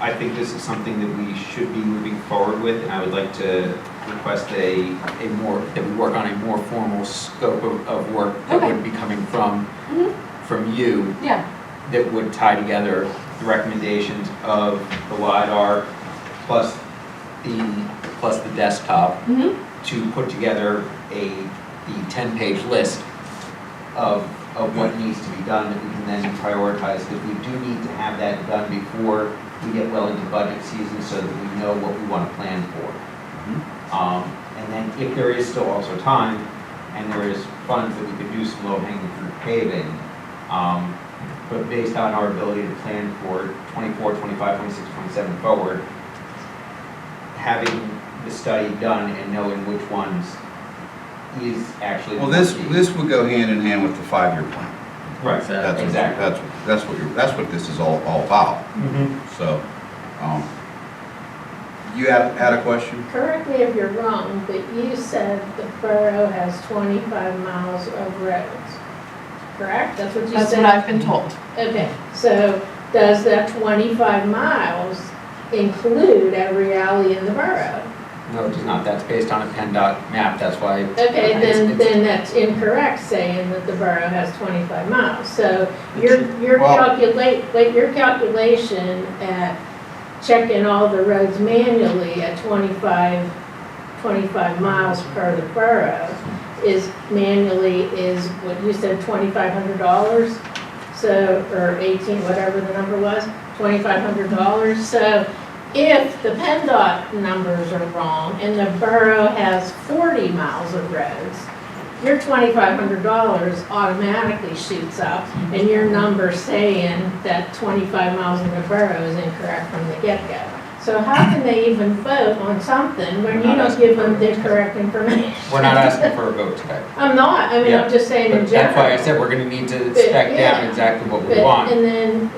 I think this is something that we should be moving forward with, and I would like to request that we work on a more formal scope of work that Okay. would be coming from you, Yeah. that would tie together the recommendations of the LiDAR plus the desktop Mm-hmm. to put together the 10-page list of what needs to be done that we can then prioritize, because we do need to have that done before we get well into budget season so that we know what we want to plan for. And then if there is still also time and there is funds that we could do some low-hanging fruit paving, but based on our ability to plan for 24, 25, 26, 27 forward, having the study done and knowing which ones is actually. Well, this would go hand in hand with the 5-year plan. Right, That's exactly. That's what this is all about. So, you had a question? Correct me if you're wrong, but you said the borough has 25 miles of roads, correct? That's what you said? That's what I've been told. Okay, so does that 25 miles include every alley in the borough? No, it does not. That's based on a PennDOT map. That's why. Okay, it's- then that's incorrect saying that the borough has 25 miles. So your Well- calculation at checking all the roads manually at 25 miles per the borough is what you said, $2,500? So, or 18, whatever the number was, $2,500. So if the PennDOT numbers are wrong and the borough has 40 miles of roads, your $2,500 automatically shoots up and your number saying that 25 miles in the borough is incorrect from the get-go. So how can they even vote on something when you don't give them the correct information? We're not asking for a vote today. I'm not, I mean, I'm just saying in But general. that's why I said we're gonna need to But, spec down yeah. exactly what we But- want. And then,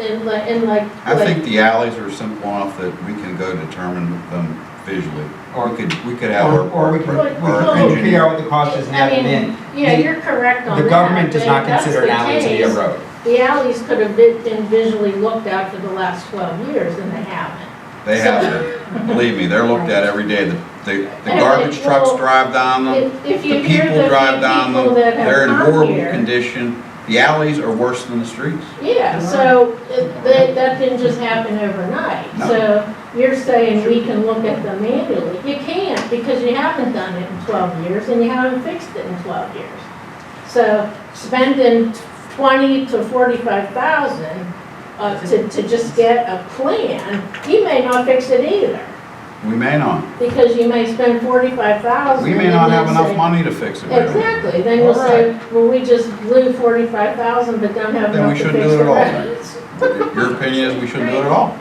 I think the alleys are simple enough that we can go determine them visually. Or- We could have Or we can, our Well, figure engineer. out what the cost is and have them in. Yeah, you're correct on that. The government does but not if that's consider an the alley to be a case, road. The alleys could have been visually looked at for the last 12 years and they haven't. They have to, believe me, they're looked at every day. The Okay, garbage trucks well, drive down them, If the you hear people the drive few down people them, that have they're in come horrible here. condition. The alleys are worse than the streets. Yeah, so that didn't just happen overnight. No. So you're saying we can look at them manually. You can't because you haven't done it in 12 years and you haven't fixed it in 12 years. So spending 20 to 45,000 to just get a plan, you may not fix it either. We may not. Because you may spend 45,000. We may not have enough money to fix it. Exactly, then you'll say, well, we just blew 45,000 but don't have Then we enough to shouldn't fix do it the at all. roads. Your opinion is we shouldn't do it at all?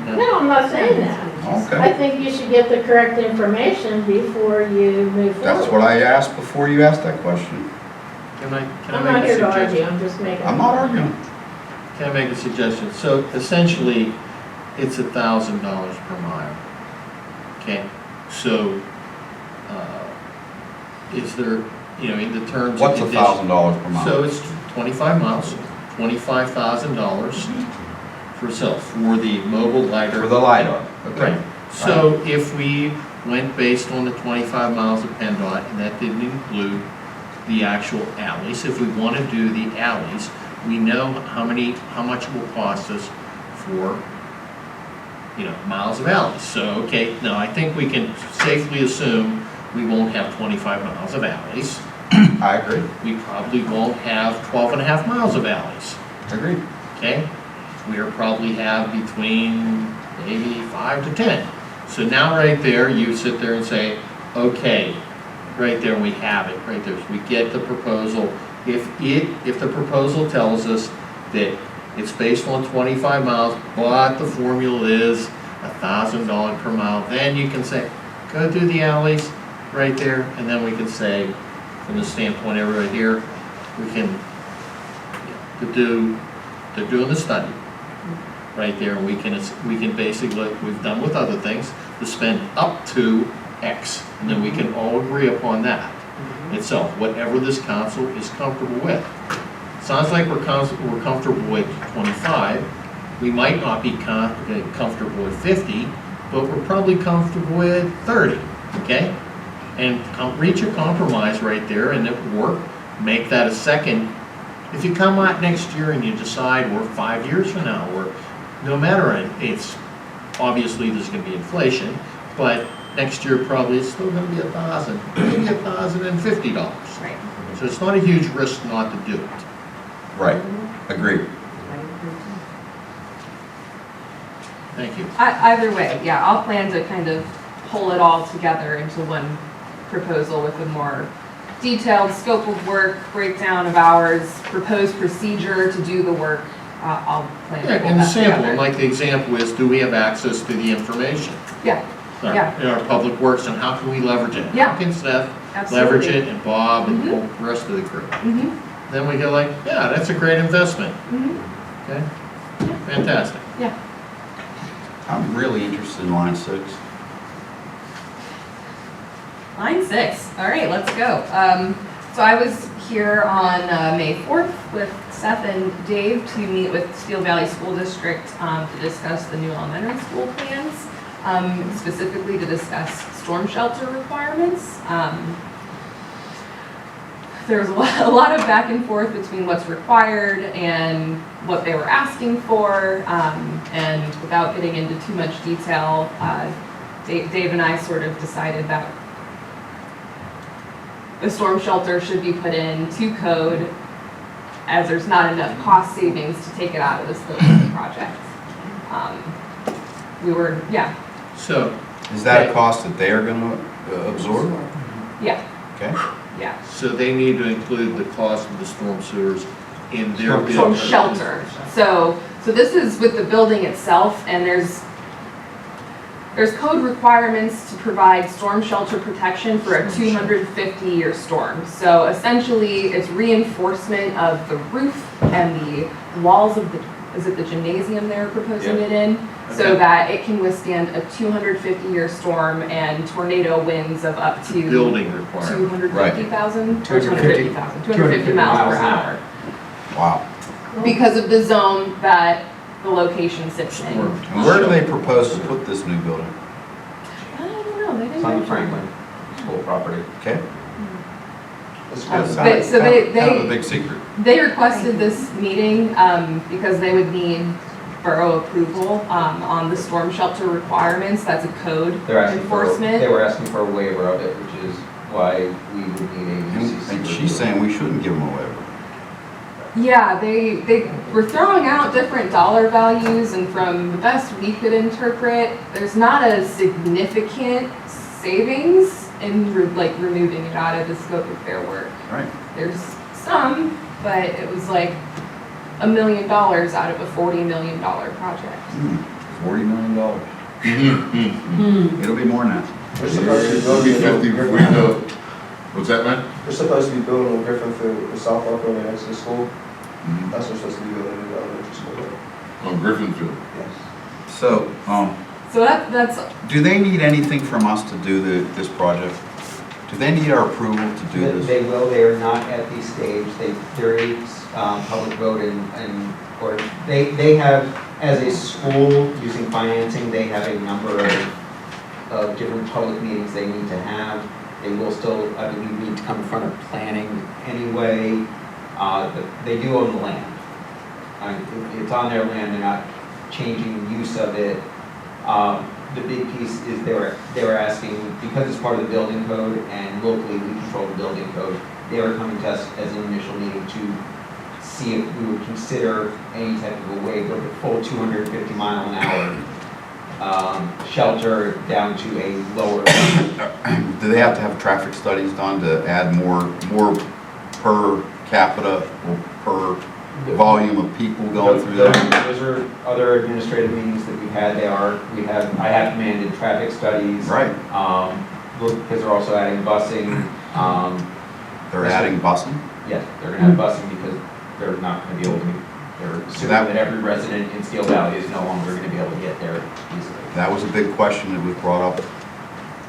No, I'm not saying that. I Okay. think you should get the correct information before you move forward. That's what I asked before you asked that question. Can I I'm not make a here to argue, suggestion? I'm just making. I'm not arguing. Can I make a suggestion? So essentially, it's $1,000 per mile. Okay, so, is there, in the terms of What's condition- $1,000 per mile? So it's 25 miles, $25,000 for itself, for the mobile LiDAR. For the LiDAR, okay. Right, so if we went based on the 25 miles of PennDOT, and that didn't include the actual alleys, if we want to do the alleys, we know how much it will cost us for, miles of alleys. So, okay, now I think we can safely assume we won't have 25 miles of alleys. I agree. We probably won't have 12 and a half miles of alleys, Agreed. okay? We'll probably have between maybe 5 to 10. So now right there, you sit there and say, okay, right there we have it, right there. So we get the proposal. If the proposal tells us that it's based on 25 miles, but the formula is $1,000 per mile, then you can say, go do the alleys right there, and then we can say, from the standpoint of right here, we can, they're doing the study right there, and we can basically, like we've done with other things, to spend up to X, and then we can all agree upon that itself, whatever this council is comfortable with. Sounds like we're comfortable with 25. We might not be comfortable with 50, but we're probably comfortable with 30, okay? And reach a compromise right there, and it will work. Make that a second. If you come out next year and you decide, or 5 years from now, or no matter, it's obviously there's going to be inflation, but next year probably it's still going to be $1,000, maybe $1,050. Right. So it's not a huge risk not to do it. Right. Agreed. Thank you. Either way, yeah, I'll plan to kind of pull it all together into one proposal with a more detailed scope of work, breakdown of hours, proposed procedure to do the work. I'll plan to Yeah, pull and the that sample, together. like the example is, do we have access to the information? Yeah, yeah. In our public works, and how can we leverage it? Yeah. How can Seth absolutely. leverage it, and Bob, and Mhm. the whole rest of the crew? Mm-hmm, Then we go like, yeah, that's a great investment, mm-hmm, okay? Fantastic. yeah. I'm really interested in line 6. Line 6, all right, let's go. So I was here on May 4th with Seth and Dave to meet with Steel Valley School District to discuss the new elementary school plans, specifically to discuss storm shelter requirements. There's a lot of back and forth between what's required and what they were asking for, and without getting into too much detail, Dave and I sort of decided that the storm shelter should be put in to code, as there's not enough cost savings to take it out of the scope of the project. So, Is that a Okay. cost that they are going to absorb? Yeah, Okay. yeah. so they need to include the cost of the storm sewers in their bid. Storm shelter. So this is with the building itself, and there's code requirements to provide storm shelter protection for a 250-year storm. So essentially, it's reinforcement of the roof and the walls of is it the gymnasium they're proposing it in? So Okay. that it can withstand a 250-year storm and tornado winds of up to Building requirement. 250,000 or 250,000, 250 miles per hour. Wow. Because of the zone that the location sits in. Storm. And where do they propose to put this new building? I don't know, they didn't It's on the mention. Franklin School property. Okay. So Kind of a big secret. They requested this meeting because they would need borough approval on the storm shelter requirements. That's a code They're asking for, enforcement. they were asking for a waiver of it, which is why we would need a UCC. And she's review. saying we shouldn't give them a waiver. Yeah, they were throwing out different dollar values, and from the best we could interpret, there's not a significant savings in removing it out of the scope of their work. Right. There's some, but it was like $1 million out of a $40 million project. $40 million. Mm-hmm. It'll be more than that. We're supposed to be It'll be building 50 on if we Griffin do Field. it. What's that, man? We're supposed to be building on Griffin Field, the softball building next to the school. Mhm. That's what we're supposed to be building in the elementary school. On Griffin Field. Yes. So, So that's do they need anything from us to do this project? Do they need our approval to do this? They will, they are not at the stage, there is public vote or they have, as a school using financing, they have a number of different public meetings they need to have. They will still, I believe, need to come in front of planning anyway, but they do own the land. It's on their land, they're not changing use of it. The big piece is they were asking, because it's part of the building code and locally we control the building code, they were coming to us as an initial meeting to see if we would consider any type of a waiver of a full 250 mile an hour shelter down to a lower. Do they have to have traffic studies done to add more per capita or per volume of people going through there? Those are other administrative meetings that we've had. I have commanded traffic studies. Right. Because they're also adding busing. They're adding busing? Yes, they're gonna have busing because they're not gonna be able to, they're assuming that every resident in Steel Valley is no longer gonna be able to get there easily. That was a big question that was brought up,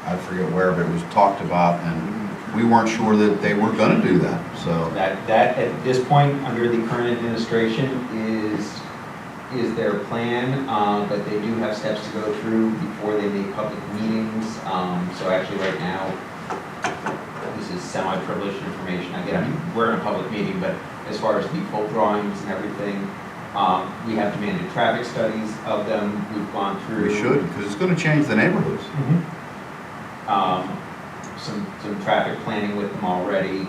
I forget where, but it was talked about, and we weren't sure that they were gonna do that, so. That at this point, under the current administration, is their plan, but they do have steps to go through before they make public meetings. So actually right now, this is semi-privileged information. We're in a public meeting, but as far as default drawings and everything, we have demanded traffic studies of them. We've gone through. We should, because it's gonna change the neighborhoods. Some traffic planning with them already.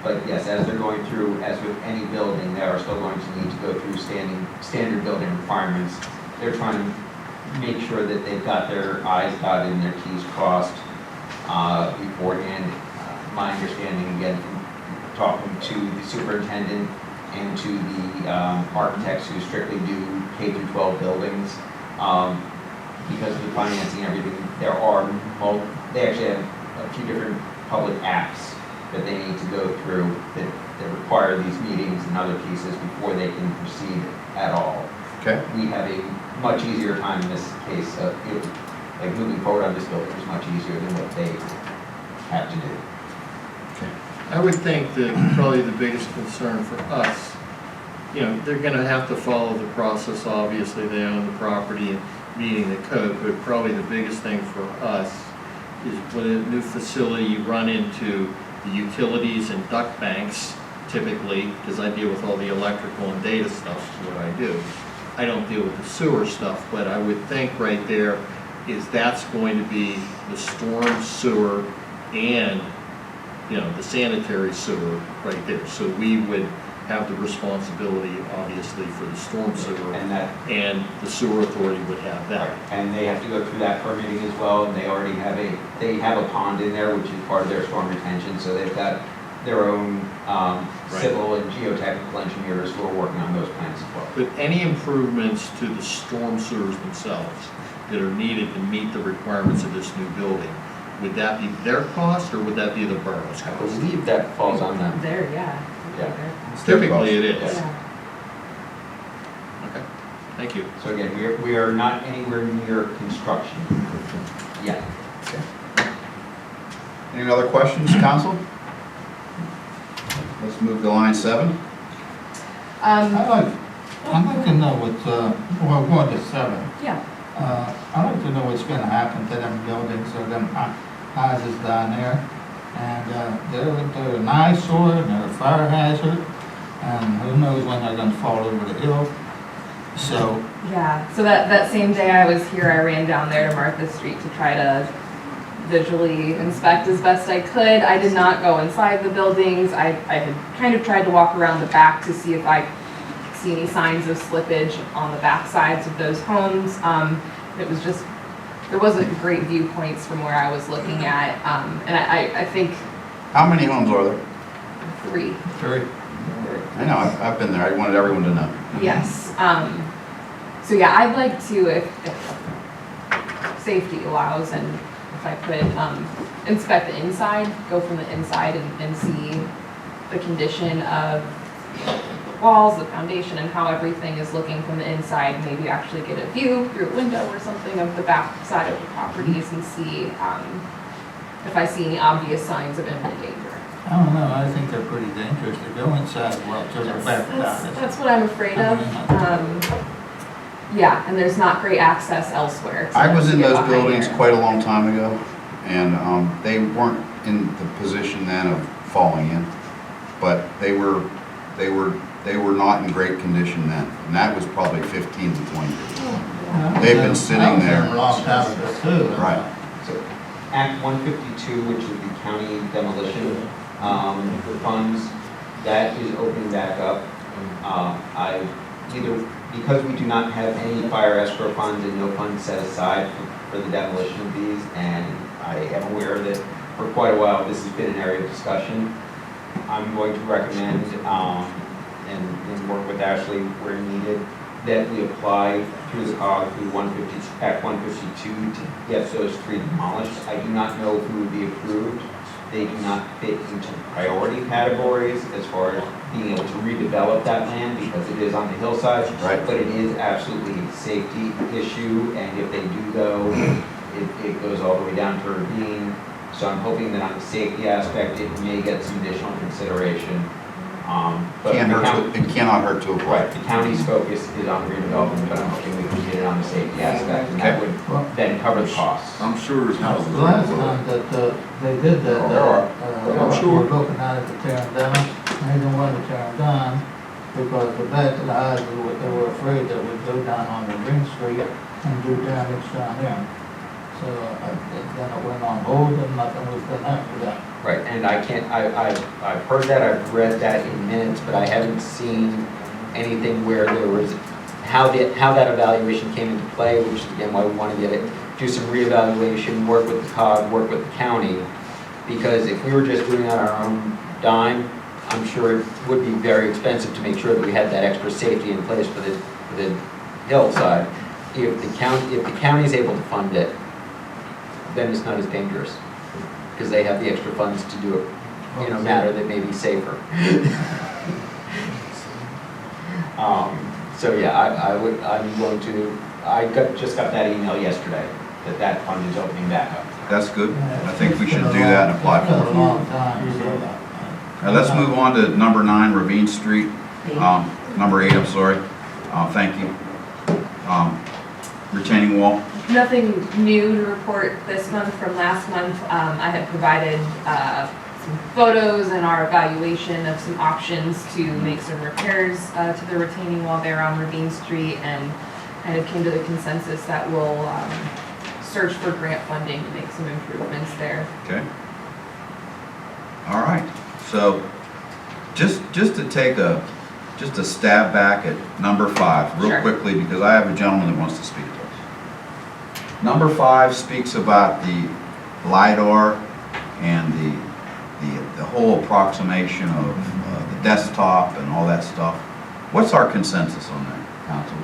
But yes, as they're going through, as with any building, they are still going to need to go through standard building requirements. They're trying to make sure that they've got their I's dotted and their T's crossed beforehand. My understanding, again, from talking to the superintendent and to the architects who strictly do K through 12 buildings, because of the financing and everything, they actually have a few different public acts that they need to go through that require these meetings and other pieces before they can proceed at all. Okay. We have a much easier time in this case of, like moving forward on this building is much easier than what they have to do. I would think that probably the biggest concern for us, they're gonna have to follow the process, obviously, they own the property and meeting the code, but probably the biggest thing for us is with a new facility, you run into the utilities and duct banks typically, because I deal with all the electrical and data stuff, is what I do. I don't deal with the sewer stuff, but I would think right there is that's going to be the storm sewer and, the sanitary sewer right there. So we would have the responsibility, obviously, for the storm sewer, and the sewer authority would have that. And they have to go through that permitting as well, and they already have a pond in there, which is part of their storm retention, so they've got their own civil and geotechnical engineers who are working on those plans as well. But any improvements to the storm sewers themselves that are needed to meet the requirements of this new building, would that be their cost, or would that be the borough's I cost? believe that falls on them. there, yeah. Typically it is. Yeah. Okay, thank you. So again, we are not anywhere near construction yet. Any other questions, council? Let's move to line 7. I'd like to know well, going to 7. Yeah. I'd like to know what's gonna happen to them buildings or them houses down there. And they're an eyesore and they're a fire hazard, and who knows when they're gonna fall over the hill. So, Yeah, so that same day I was here, I ran down there to Martha Street to try to visually inspect as best I could. I did not go inside the buildings. I had kind of tried to walk around the back to see if I could see any signs of slippage on the back sides of those homes. It was just, there wasn't great viewpoints from where I was looking at. And I think How many homes are there? 3. I know, I've been there, I wanted everyone to know. Yes. So yeah, I'd like to, if safety allows, and if I could inspect the inside, go from the inside and see the condition of walls, the foundation, and how everything is looking from the inside. Maybe actually get a view through a window or something of the back side of the properties and see if I see any obvious signs of imminent danger. I don't know, I think they're pretty dangerous to go inside, well, to the back down. That's what I'm afraid of. Yeah, and there's not great access elsewhere. I was in to get those behind buildings there. quite a long time ago, and they weren't in the position then of falling in, but they were not in great condition then, and that was probably 15 to 20 years ago. They've been sitting there. A long time ago too. Right. So Act 152, which is the county demolition funds, that is opening back up. Because we do not have any fire escrow funds and no funds set aside for the demolition of these, and I am aware that for quite a while this has been an area of discussion, I'm going to recommend, and work with Ashley where needed, that we apply through the COG through Act 152 to get those 3 demolished. I do not know who would be approved. They do not fit into priority categories as far as being able to redevelop that land because it is on the hillside. Right. But it is absolutely a safety issue, and if they do go, it goes all the way down to a ravine. So I'm hoping that on the safety aspect, it may get some additional consideration. But It cannot hurt to apply. right, the county's focus is on redevelopment, but I'm hoping we can get it on the safety aspect, and that would then cover the costs. I'm sure there's houses. The last time that they did that, I'm sure. we're looking at it to tear them down, they didn't want to tear them down because the back of the houses, they were afraid that we'd go down on the Ring Street and do damage down there. So then it went on hold and nothing was done after that. Right, and I've heard that, I've read that in minutes, but I haven't seen anything where there was, how that evaluation came into play, which is again why we want to get it, do some reevaluation, work with the COG, work with the county, because if we were just doing it on our own dime, I'm sure it would be very expensive to make sure that we had that extra safety in place for the hillside. If the county is able to fund it, then it's not as dangerous, because they have the extra funds to do it in a manner that may be safer. So yeah, just got that email yesterday, that fund is opening back up. That's good. I think we should do that and apply It's been a for long time, so. it. Let's move on to number 9, Ravine Street. Number 8, I'm sorry. Thank you. Retaining wall. Nothing new to report this month from last month. I had provided some photos and our evaluation of some options to make some repairs to the retaining wall there on Ravine Street, and kind of came to the consensus that we'll search for grant funding to make some improvements there. Okay. All right. So just to take a stab back at number 5 real Sure. quickly, because I have a gentleman that wants to speak to us. Number 5 speaks about the LiDAR and the whole approximation of the desktop and all that stuff. What's our consensus on that, council?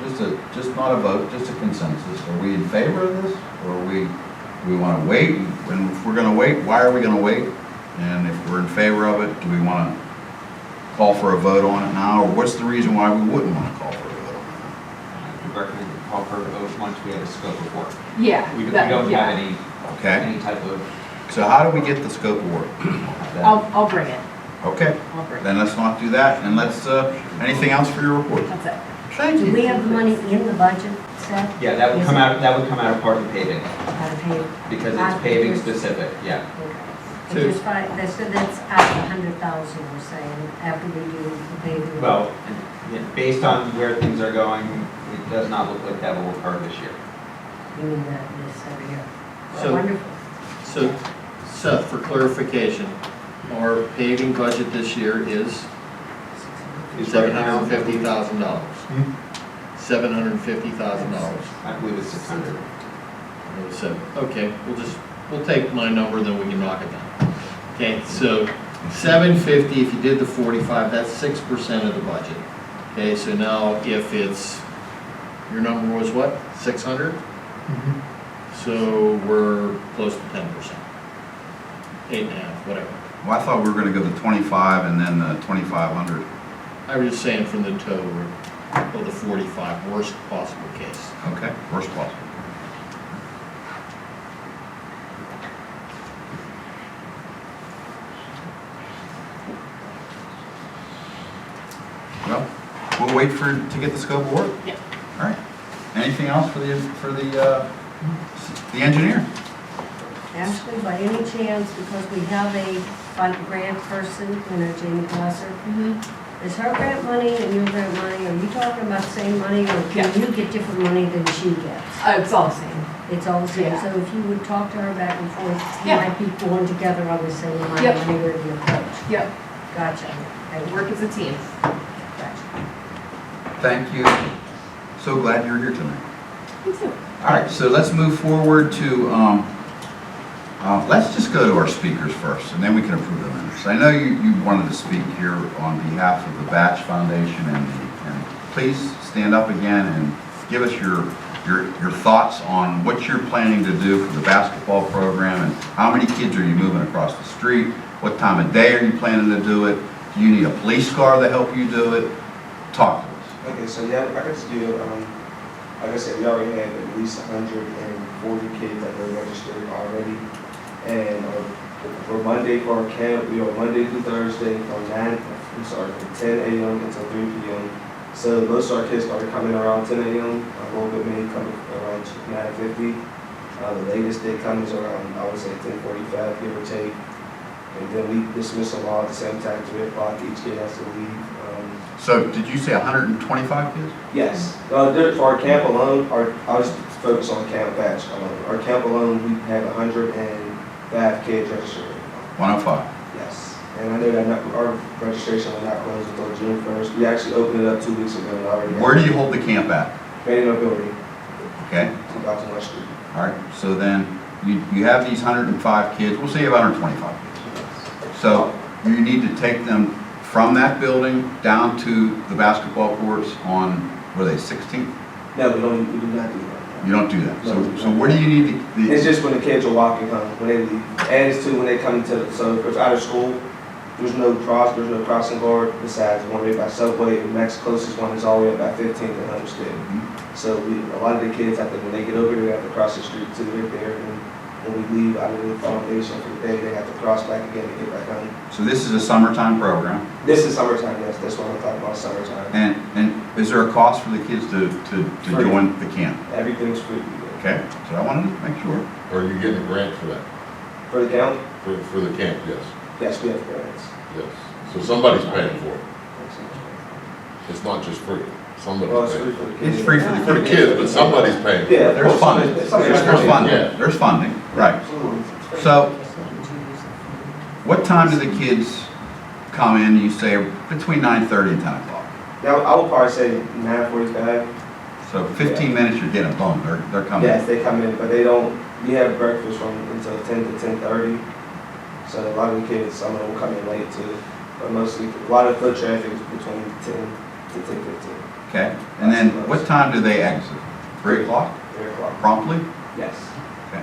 Just not a vote, just a consensus. Are we in favor of this, or do we want to wait? And if we're going to wait, why are we going to wait? And if we're in favor of it, do we want to call for a vote on it now, or what's the reason why we wouldn't want to call for a vote on it now? I would recommend to call for a vote once we have a scope of work. Yeah. We don't have any Okay, type of. so how do we get the scope of work? I'll bring it. Okay, I'll bring it. then let's not do that, and let's, anything else for your report? That's it. Thank Do we have the money in the budget, Seth? Yeah, that would come out of part of the paving, How to pay? because it's paving specific, yeah. Okay. Just fine, so that's after 100,000, we're saying, after we do the paving. Well, based on where things are going, it does not look like that will occur this year. You mean that this every year? So- Wonderful. So Seth, for clarification, our paving budget this year is $750,000. $750,000. I believe it's 600. So, okay, we'll take my number, then we can knock it down. Okay, so 750, if you did the 45, that's 6% of the budget. Okay, so now if it's, your number was what, 600? So we're close to 10%. 8.5, whatever. Well, I thought we were gonna go to 25 and then 2,500. I was just saying from the total of the 45, worst possible case. Okay, worst possible. Well, we'll wait to get the scope of work. Yeah. All right. Anything else for the engineer? Ashley, by any chance, because we have a grant person, Jamie Glasser, is her grant money and your grant money, are you talking about the same money, or can you get different money than she gets? It's all the same. It's all the same, Yeah. so if you would talk to her back and forth, you Yeah. might be going together on the same line, Yep. anywhere the approach. Yep, Gotcha. I work as a team. Gotcha. Thank you. So glad you're here tonight. Me too. All right, so let's move forward to, let's just go to our speakers first, and then we can approve the minutes. I know you wanted to speak here on behalf of the Batch Foundation, and please stand up again and give us your thoughts on what you're planning to do for the basketball program, and how many kids are you moving across the street? What time of day are you planning to do it? Do you need a police car to help you do it? Talk to us. Okay, so yeah, I guess you, like I said, we already have at least 140 kids that are registered already. And for Monday, for our camp, we are Monday through Thursday from 10 a.m. until 3 p.m. So most of our kids started coming around 10 a.m. A little bit many coming around 9:50. The latest they come is around, I would say, 10:45, give or take. And then we dismiss them all at the same time, 3 o'clock. Each kid has to leave. So did you say 125 kids? Yes. For our camp alone, I'll just focus on camp batch alone. Our camp alone, we have 105 kids registered. 105. Yes. And I know that our registration will not close until June 1st. We actually opened it up 2 weeks ago and already. Where do you hold the camp at? Main building, Okay, 2001 Street. all right, so then you have these 105 kids, we'll say you have 125 kids. So you need to take them from that building down to the basketball courts on, what are they, 16th? No, we do not do that. You don't do that. No. So where do you need It's just when the kids are walking home, when they leave. And it's too when they come into so if it's out of school, there's no crossing guard besides one way by Subway. The next closest one is all the way up by 15th and Homestead. So a lot of the kids have to, when they get over there, they have to cross the street to get there. And when we leave out of the foundation for the day, they have to cross back again to get back home. So this is a summertime program, This is summertime, yes. That's what I'm talking about, summertime. and is there a cost for the kids to Free. join the camp? Everything's free. Okay, so I wanted to make sure. Or are you getting a grant for that? For the count? For the camp, yes, Yes, we have grants. yes. So somebody's paying for it. It's not just free. Well, Somebody's it's free paying. for the kids. It's free for For the kids, but somebody's paying. Yeah. There's funding, there's funding, Yeah. there's funding, right. So what time do the kids come in, you say, between 9:30 and 10 o'clock? Now, I would probably say 9:45. So 15 minutes, you're getting them, they're coming. Yes, they come in, but they don't, we have breakfast from until 10 to 10:30. So a lot of the kids, some of them will come in late too. But mostly, a lot of foot traffic is between 10 to 10:15. Okay, and then what time do they exit? 3 o'clock 3 o'clock. promptly? Yes. Okay.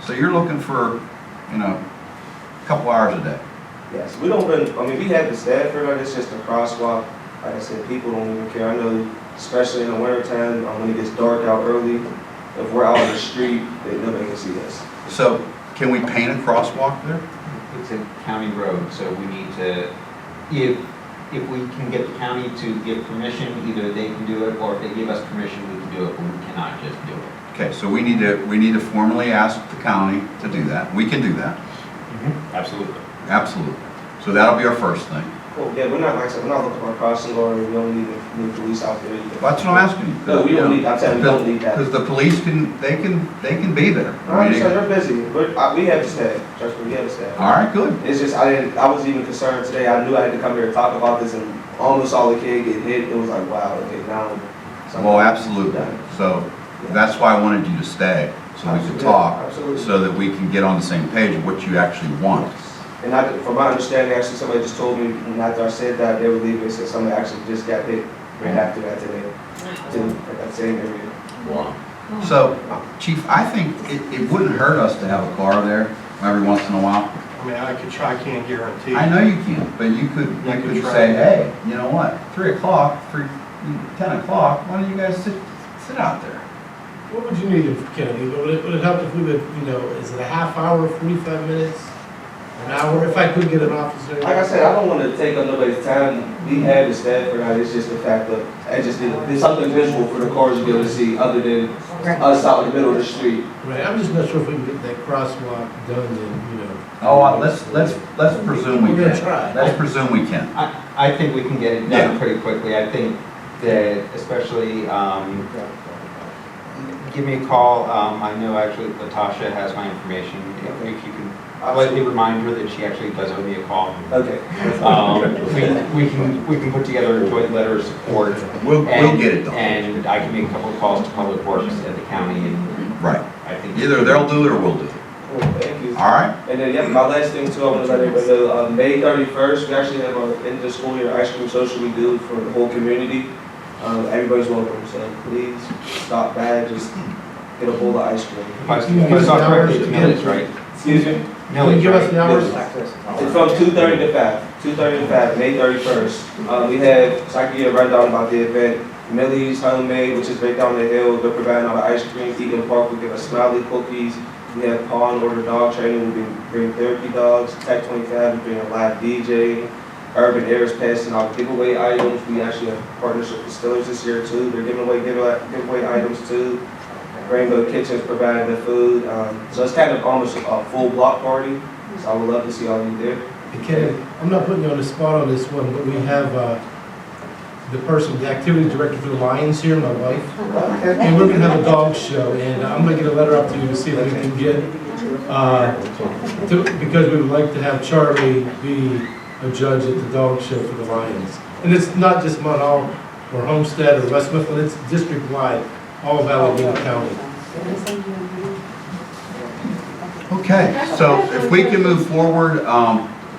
So you're looking for, a couple hours a day? Yes, we don't really, we have the staff for that, it's just a crosswalk. Like I said, people don't even care. I know, especially in the wintertime, when it gets dark out early, if we're out on the street, then nobody can see us. So can we paint a crosswalk there? It's a county road, so we need to, if we can get the county to give permission, either they can do it, or if they give us permission, we can do it, but we cannot just do it. Okay, so we need to formally ask the county to do that. We can do that, Absolutely. absolutely. So that'll be our first thing. Well, yeah, we're not, like I said, we're not looking for a crossing guard, we don't need police out there either. That's what I'm asking you. No, we don't need, I'm saying we don't need that. Because the police they can be there. I understand, they're busy, we have the staff, trust me, we have the staff. All right, good. It's just, I was even concerned today, I knew I had to come here and talk about this, and almost all the kid get hit, it was like, wow, okay, now. Well, absolutely. So that's why I wanted you to stay, so we could talk, Absolutely. so that we can get on the same page of what you actually want. And from my understanding, actually, somebody just told me, and after I said that, they were leaving, they said somebody actually just got hit right after that today, too, at that same area. Wow. So, Chief, I think it wouldn't hurt us to have a car there every once in a while. I mean, I could try, I can't guarantee. I know you can't, but you could try. say, hey, you know what, 3 o'clock, 10 o'clock, why don't you guys sit out there? What would you need, Kennedy? Would it help if we would, is it a half hour, 45 minutes? An hour, if I could get an officer? Like I said, I don't want to take up nobody's time. We have the staff for that. It's just the fact that it's something visual for the cars to be able to see other than us out in the middle of the street. Right, I'm just not sure if we can get that crosswalk done in, Oh, let's presume we We're gonna can. try. Let's presume we can. I think we can get it Yeah. done pretty quickly. I think that especially, give me a call. I know actually Latasha has my information. If you can politely remind her that she actually does owe me a call. Okay. We can put together a joint letter of support. We'll get it done. And I can make a couple of calls to Public Works at the county and Right. I think. Either they'll do it or we'll do it. Well, thank you. All right? And then, yeah, my last thing too, I want to let everybody know, May 31st, we actually have our end of school year ice cream social we do for the whole community. Everybody's welcome, so please stop by, just get a bowl of ice cream. If I saw correctly, it's minutes, right? Excuse me? Can you give us the hours? It's from 2:30 to 5, 2:30 to 5, May 31st. We have, so I can give a rundown about the event. Millie's Homemade, which is right down the hill, they're providing all the ice cream. Eagle Park will give us Smiley cookies. We have Paw and Order dog training, we bring therapy dogs. Tech 25, we bring a live DJ. Urban Air is passing out giveaway items. We actually have partnership with Distillers this year too. They're giving away giveaway items too. Rainbow Kitchen's providing the food. So it's kind of almost a full block party. So I would love to see all of you there. Hey, Kennedy, I'm not putting you on the spot on this one, but we have the activity director for the Lions here, my wife. And we're gonna have a dog show, and I'm gonna get a letter up to you to see if we can get, because we would like to have Charlie be a judge at the dog show for the Lions. And it's not just Munhall or Homestead or West Mifflin, it's district-wide, all of Allegheny County. Okay, so if we can move forward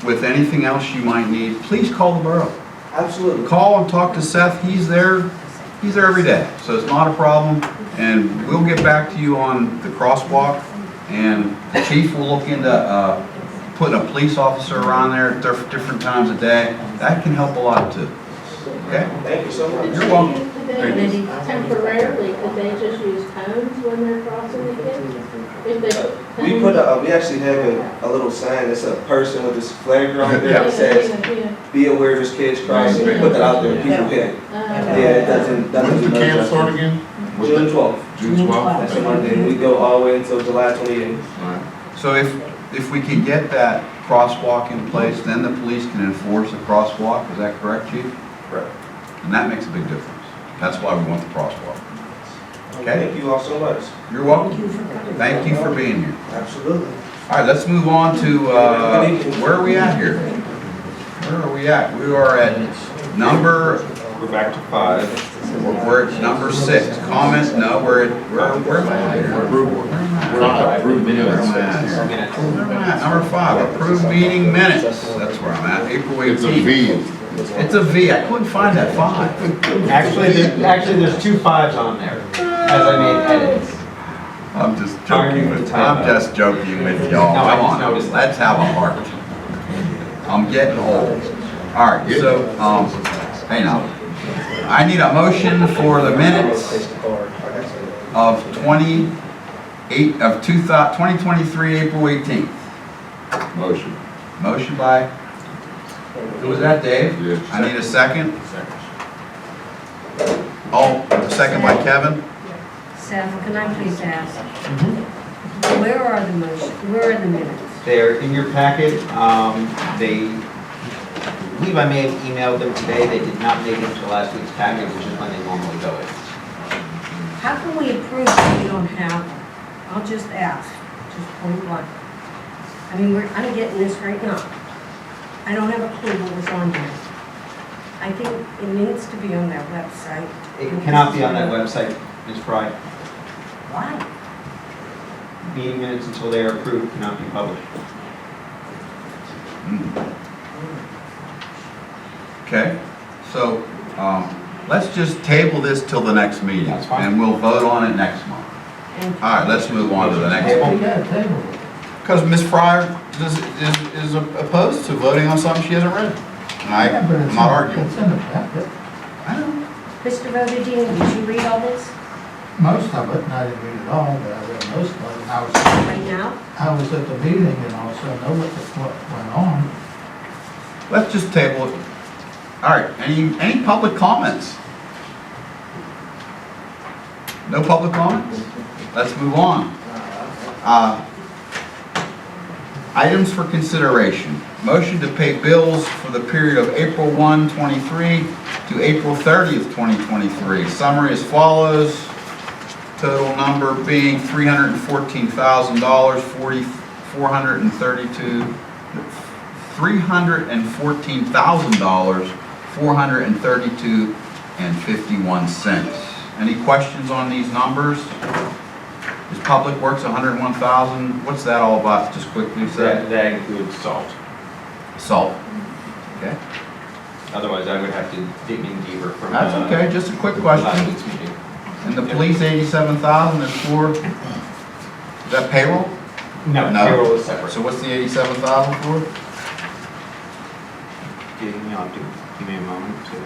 with anything else you might need, please call the borough. Absolutely. Call and talk to Seth, he's there every day, so it's not a problem. And we'll get back to you on the crosswalk, and the chief will look into putting a police officer around there at different times of day. That can help a lot too, okay? Thank you so much. You're welcome. Temporarily, could they just use cones when they're crossing the kids? If they We put we actually have a little sign. It's a person with this flag on there that says, "Be aware of kids crossing." We put that out there. People can. Yeah, it doesn't When's do the no camp justice. start again? June 12th. June 12th? That's a Monday. We go all the way until July 28th. So if we can get that crosswalk in place, then the police can enforce a crosswalk, is that correct, chief? Correct. And that makes a big difference. That's why we want the crosswalk. Okay? Thank you all so much. You're welcome. Thank you for being here. Absolutely. All right, let's move on to, where are we at here? Where are we at? We are at We're back to 5. we're at number 6. Comments? No, where am I at here? Approved minutes. Where am I at here? Where am I at? Number 5, approved meeting minutes. That's where I'm at, April 18th. It's a V. It's a V. I couldn't find that 5. Actually, there's 2 5s on there, as I made edits. I'm just joking with y'all. No, I Come just on, noticed that. let's have a heart. I'm getting old. All right, so, hey now, I need a motion for the minutes of 2023, April 18th. Motion. Motion by, who was that, Dave? Yeah. I need a second. Oh, a second by Kevin. Seth, can I please ask? Where are the minutes? They're in your packet. believe I may have emailed them today. They did not make it to last week's packet, which is when they normally go in. How can we approve if we don't have them? I'll just ask, just point blank. I mean, I'm getting this right now. I don't have a clue what was on there. I think it needs to be on that website. It cannot be on that website, Ms. Fry. Why? Meeting minutes until they are approved cannot be published. Okay, so, let's just table this till the next meeting. That's fine. And we'll vote on it next month. And All right, let's move on to the next Table. one. We got a table. Because Ms. Fryer is opposed to voting on something she hasn't read. And Yeah, but I'm it's not in- arguing. It's in the packet. I know. Mr. Rodriguez, did you read all this Most of it, and I didn't read it all, but I read most of it. And right now? I was at the meeting and also know what went on. Let's just table it. All right, any public comments? No public comments? Let's move on. Items for consideration. Motion to pay bills for the period of April 1, 23 to April 30th, 2023. Summary as follows. Total number being $314,000, $432,432.51. Any questions on these numbers? Is Public Works $101,000? What's that all about? Just quickly say. That includes salt. Salt. Okay. Otherwise, I would have to dig in deeper from. That's okay. Just a quick Last question. week's meeting. And the police, 87,000 is for, is that payroll? No, No. payroll is separate. So what's the 87,000 for? Give me a moment to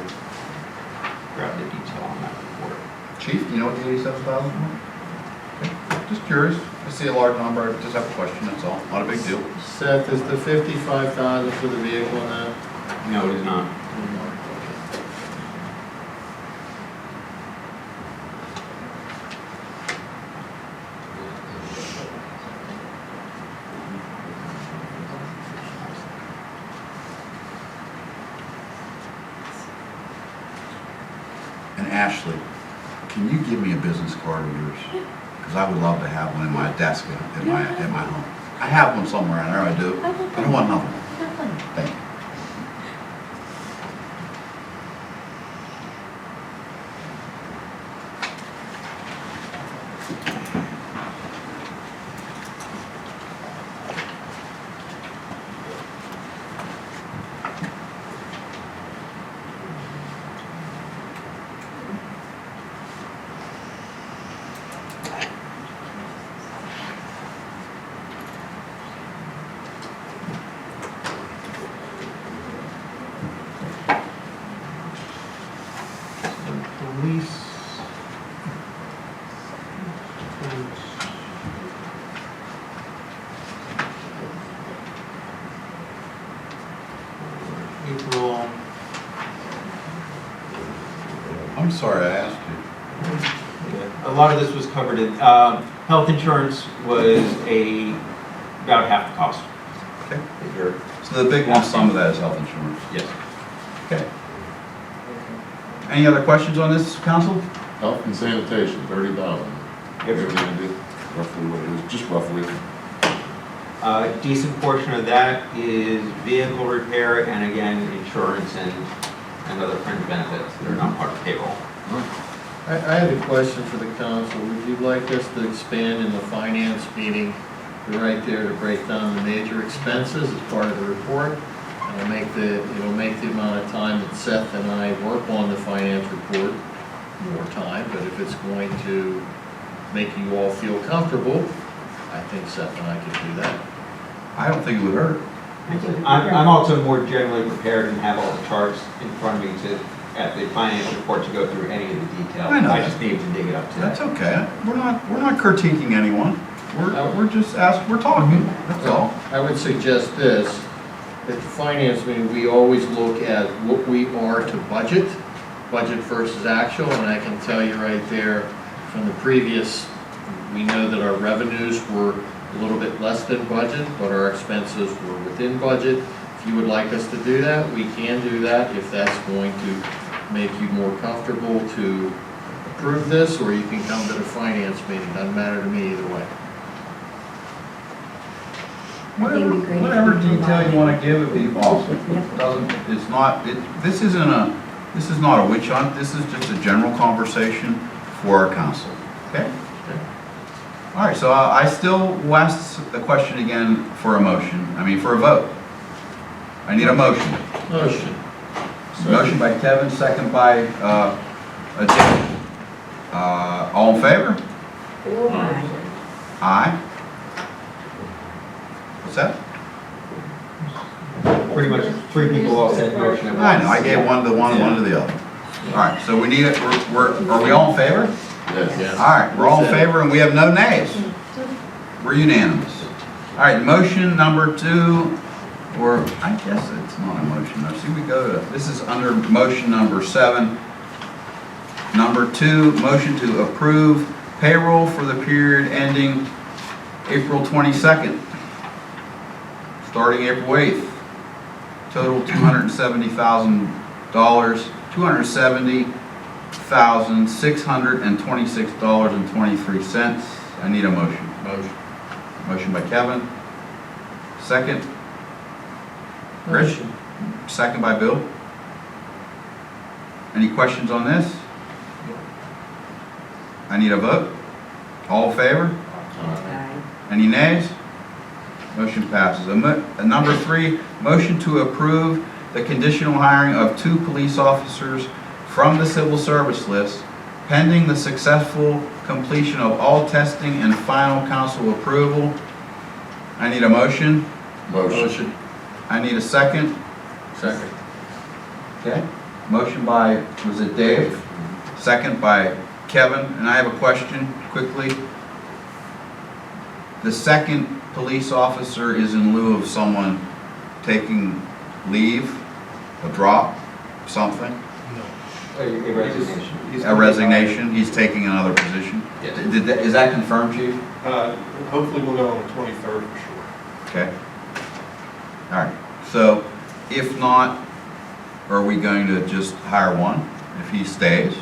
grab the detail on that report. Chief, do you know what the 87,000 is for? Okay. Just curious. I see a large number. I just have a question, that's all. Not a big deal. Seth, is the 55,000 for the vehicle now? No, it is not. And Ashley, can you give me a business card of yours? Because I would love to have one in my desk at my home. I have one somewhere in there, I do. I don't want another one. Thank you. Police. April. I'm sorry I asked you. A lot of this was covered in, health insurance was about half the cost. Okay. If you're- So the big lump sum of that is health insurance. Yes. Okay. Any other questions on this, council? Health and sanitation, 30,000. Yep. Roughly what it is, just roughly. A decent portion of that is vehicle repair and again, insurance and other fringe benefits that are not part of payroll. I had a question for the council. Would you like us to expand in the finance meeting, right there to break down the major expenses as part of the report? It'll make the amount of time that Seth and I work on the finance report more time, but if it's going to make you all feel comfortable, I think Seth and I could do that. I don't think it would hurt. I'm also more generally prepared and have all the charts in front of me at the finance report to go through any of the details. I know I that. just need to dig it up today. That's okay. We're not critiquing anyone. We're just asking, we're talking, that's all. I would suggest this, at the finance meeting, we always look at what we are to budget versus actual, and I can tell you right there, from the previous, we know that our revenues were a little bit less than budget, but our expenses were within budget. If you would like us to do that, we can do that if that's going to make you more comfortable to approve this, or you can come to the finance meeting, doesn't matter to me either way. I think it'd be great. Whatever detail you want to give would be awesome. Yep. It's not, this is not a witch hunt, this is just a general conversation for our council, okay? All right, so I still will ask the question again for a for a vote. I need a motion. Motion. Motion by Kevin, second by, Jim. All in favor? Aye. What's that? Pretty much three people all said motion at once. I know, I gave one to one, one to the other. All right, so we need it, are we all in favor? Yes. All right, we're all in favor and we have no nays. We're unanimous. All right, motion number 2, or I guess it's not a motion. Now, see, we go to, this is under motion number 7. Number 2, motion to approve payroll for the period ending April 22nd, starting April 8th. Total $270,000, $270,626.23. I need a motion. Motion by Kevin. Second. Rich. Second by Bill. Any questions on this? I need a vote. All in favor? Any nays? Motion passes. Number 3, motion to approve the conditional hiring of 2 police officers from the civil service list pending the successful completion of all testing and final council approval. I need a motion. Motion. I need a second. Second. Okay. Motion by, was it Dave? Second by Kevin. And I have a question quickly. The second police officer is in lieu of someone taking leave, a drop, something? A resignation. A resignation, he's taking another position? Yes. Is that confirmed, Chief? Hopefully we'll know on the 23rd for sure. Okay. All right, so if not, are we going to just hire one if he stays?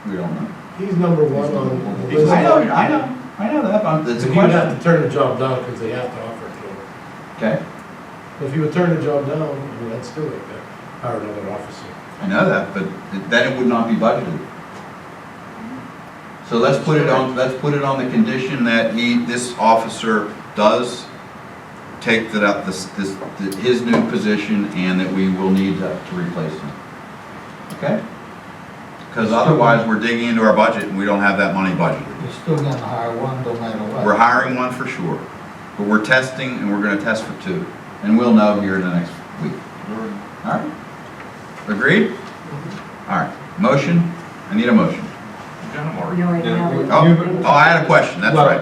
We don't know. He's number 1 on the list. I know that, but it's a But you would have question. to turn the job down because they have to offer it to him. Okay, But if you would turn the job down, I mean, that's still like that, hire another officer. I know that, but then it would not be budgeted. So let's put it on the condition that this officer does take his new position and that we will need to replace him. Okay? Because otherwise, we're digging into our budget and we don't have that money budgeted. You're still gonna hire one no matter what. We're hiring one for sure, but we're testing and we're gonna test for 2. And we'll know here in the next week. All right? Agreed? All right, motion, I need a motion. You already have it. Oh, I had a question, that's right.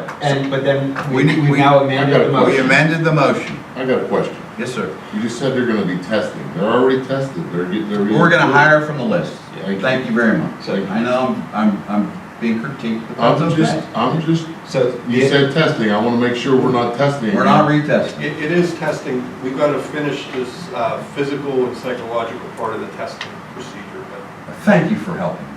But then We we need- now amended the We motion. amended the motion. I got a question. Yes, sir. You just said they're gonna be testing. They're already tested. We're gonna hire from the list. Thank you very much. So- I know I'm being critiqued, but that's okay. So, You said testing. I wanna make sure we're not testing. We're not retesting. It is testing. We've got to finish this physical and psychological part of the testing procedure. Thank you for helping me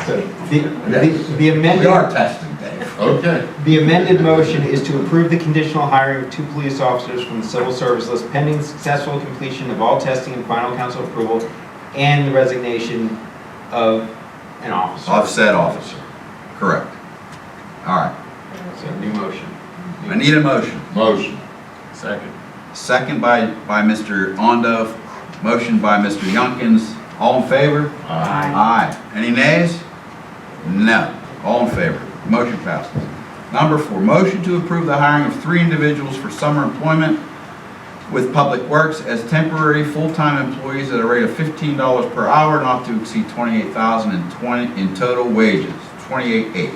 so there. the We amended, are testing, Dave. Okay. the amended motion is to approve the conditional hiring of 2 police officers from the civil service list pending the successful completion of all testing and final council approval and the resignation of an officer. Offset officer, correct. All right, So, new motion. I need a motion. Motion. Second. Second by Mr. Ondo, motion by Mr. Yunkins. All in favor? Aye. Any nays? No. All in favor. Motion passes. Number 4, motion to approve the hiring of 3 individuals for summer employment with Public Works as temporary full-time employees at a rate of $15 per hour, not to exceed $28,020 in total wages, $28,800.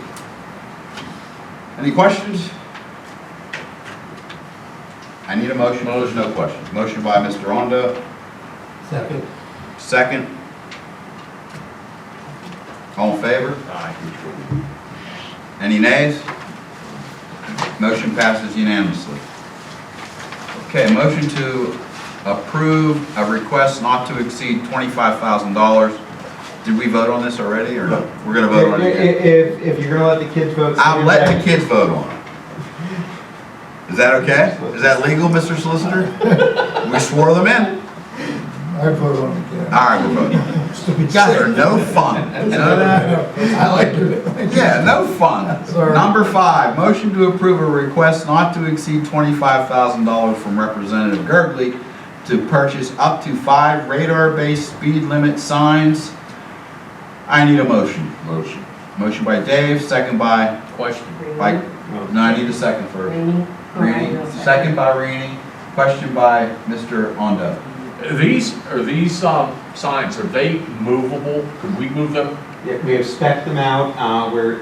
Any questions? I need a motion. There's no questions. Motion by Mr. Ondo. Second. Second. All in favor? Aye. Any nays? Motion passes unanimously. Okay, motion to approve a request not to exceed $25,000. Did we vote on this already, or no? We're gonna vote on it again? If you're gonna let the kids vote. I'll let the kids vote on it. Is that okay? Is that legal, Mr. Solicitor? We swore them in. I vote on it, All yeah. right, we're voting. You guys are no fun. You know that? I like it. Yeah, no fun. Sorry. Number 5, motion to approve a request not to exceed $25,000 from Representative Gergley to purchase up to 5 radar-based speed limit signs. I need a motion. Motion. Motion by Dave, second by, Question. no, I need a second first. Rainey? Rainey, second by Rainey, question by Mr. Ondo. Are these signs, are they movable? Could we move them? Yeah, we have spec'd them out, where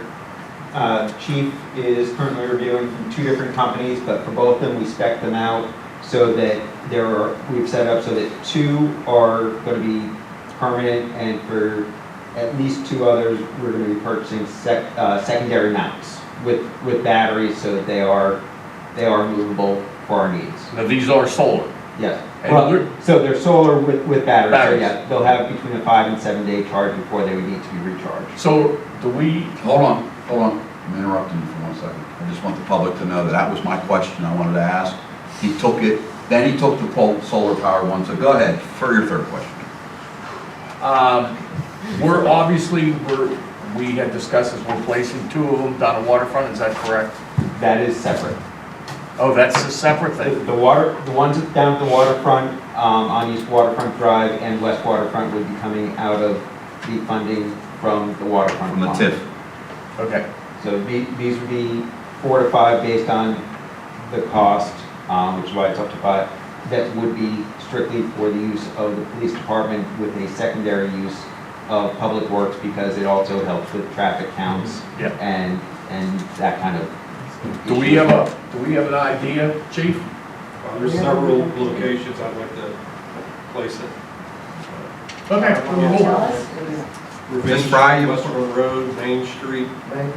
Chief is currently reviewing from 2 different companies, but for both of them, we spec'd them out so that we've set up so that 2 are gonna be permanent, and for at least 2 others, we're gonna be purchasing secondary mounts with batteries so that they are movable for our needs. Now, these are solar. Yes. And Well, they're- so they're solar with batteries, so Batteries. yeah, they'll have between a 5 and 7 day charge before they would need to be recharged. So do we, Hold on. I'm interrupting you for 1 second. I just want the public to know that was my question I wanted to ask. He took it, then he took the solar powered one, so go ahead for your third question. we had discussed this, we're placing 2 of them down the waterfront, is that correct? That is separate. Oh, that's a separate thing? The ones down at the waterfront, on East Waterfront Drive and West Waterfront would be coming out of the funding from the waterfront. From the fund. TIF. Okay. So these would be 4 to 5 based on the cost, which is why it's up to 5. That would be strictly for the use of the police department with a secondary use of public works, because it also helps with traffic counts Yeah. and that kind of. Do we have an idea, Chief? There's several locations I'd like to place it. Okay, Can you tell us? Ms. Fry, you- Western Road, Main Street. Ms.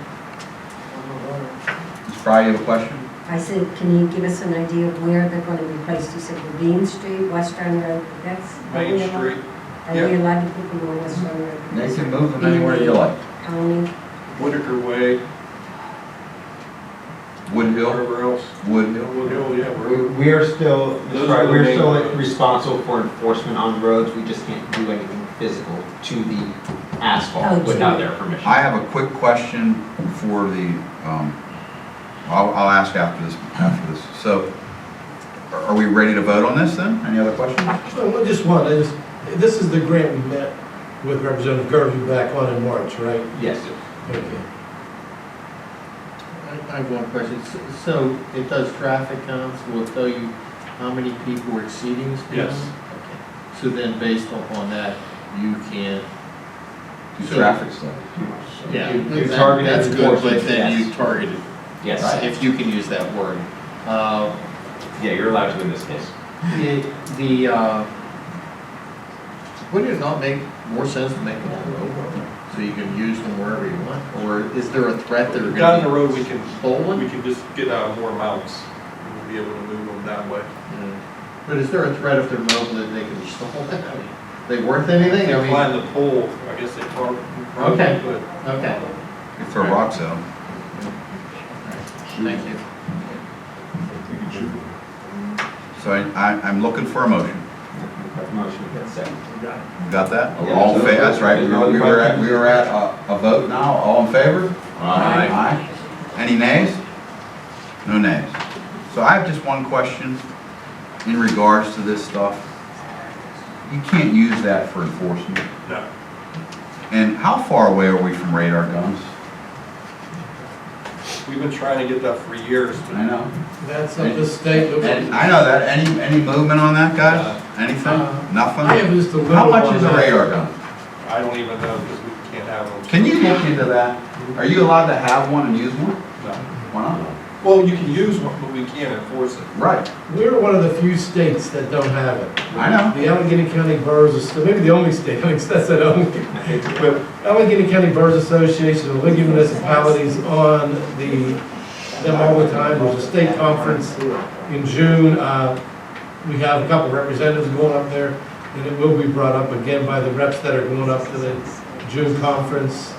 Fry, you have a question? I said, can you give us an idea of where they're going to be placed? You said Ravine Street, Western Road, that's. Main Street. Are we allowed to put them on Western Road? They can move them anywhere you like. County? Whitaker Way, Wood Hill, wherever else. Wood Hill. Woodhill, yeah, We are still, Those are the we're main still roads. responsible for enforcement on roads, we just can't do anything physical to the Oh, asphalt without their permission. I have a quick question for the, I'll ask after this. So, are we ready to vote on this then? Any other questions? Well, just one, this is the grant we met with Representative Gervie back on in March, right? Yes. Okay. I have one question. So it does traffic counts, will tell you how many people are exceeding the speed limit? Yes. Okay. So then based upon that, you can, Do traffic studies. yeah, You that- targeted that's good, but enforcement, then yes. you targeted, Yes, if you can use that word. yeah, you're allowed to in this case. Would it not make more sense to make them on the road, so you can use them wherever you want? Or is there a threat that are Down the gonna road, be we can stolen? just get more mounts, and we'll be able to move them that way. Yeah. But is there a threat if they're mobile that they can be stolen? I mean, they worth anything? They I mean, climb the pole, I guess they probably Okay. could. okay. You throw rocks at them. Thank you. So I'm looking for a motion. Motion, get second. You got that? Yeah. All in favor, that's right, we were at a vote now, all in favor? Aye. Any nays? No nays. So I have just one question in regards to this stuff. You can't use that for enforcement. No. And how far away are we from radar guns? We've been trying to get that for years. I know. That's up to state. And I know that, any movement on that, guys? Anything? Nothing? I have just a little. How much is a on that. radar gun? I don't even know, because we can't have them. Can you look into that? Are you allowed to have one and use one? No. Why not? Well, you can use one, but we can't enforce it. Right, We're one of the few states that don't have it. I know. The Allegheny County Boroughs, maybe the only state, I think that's it only. But Allegheny County Boroughs Association, the League of Municipalities on them all the time. There's a state conference in June. we have a couple representatives going up there, and it will be brought up again by the reps that are going up to the June conference.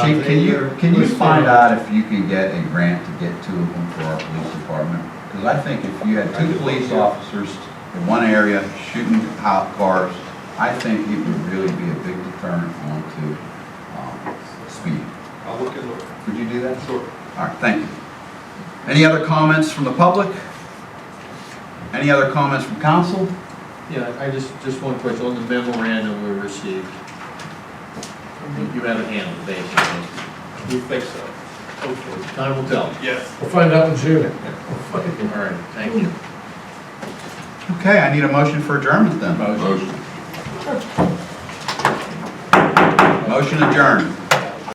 Chief, can you find out if you can get a grant to get 2 of them for our police department? Because I think if you had 2 police officers in one area shooting out cars, I think it would really be a big deterrent onto speed. I'll look into it. Would you do that? Sure. All right, thank you. Any other comments from the public? Any other comments from council? Yeah, I just one question on the memorandum we received. You have it handled, basically. We think so. Hopefully. Time will tell. Yes. We'll find out in June. All right, thank you. Okay, I need a motion for adjournment then. Motion. Motion adjourned.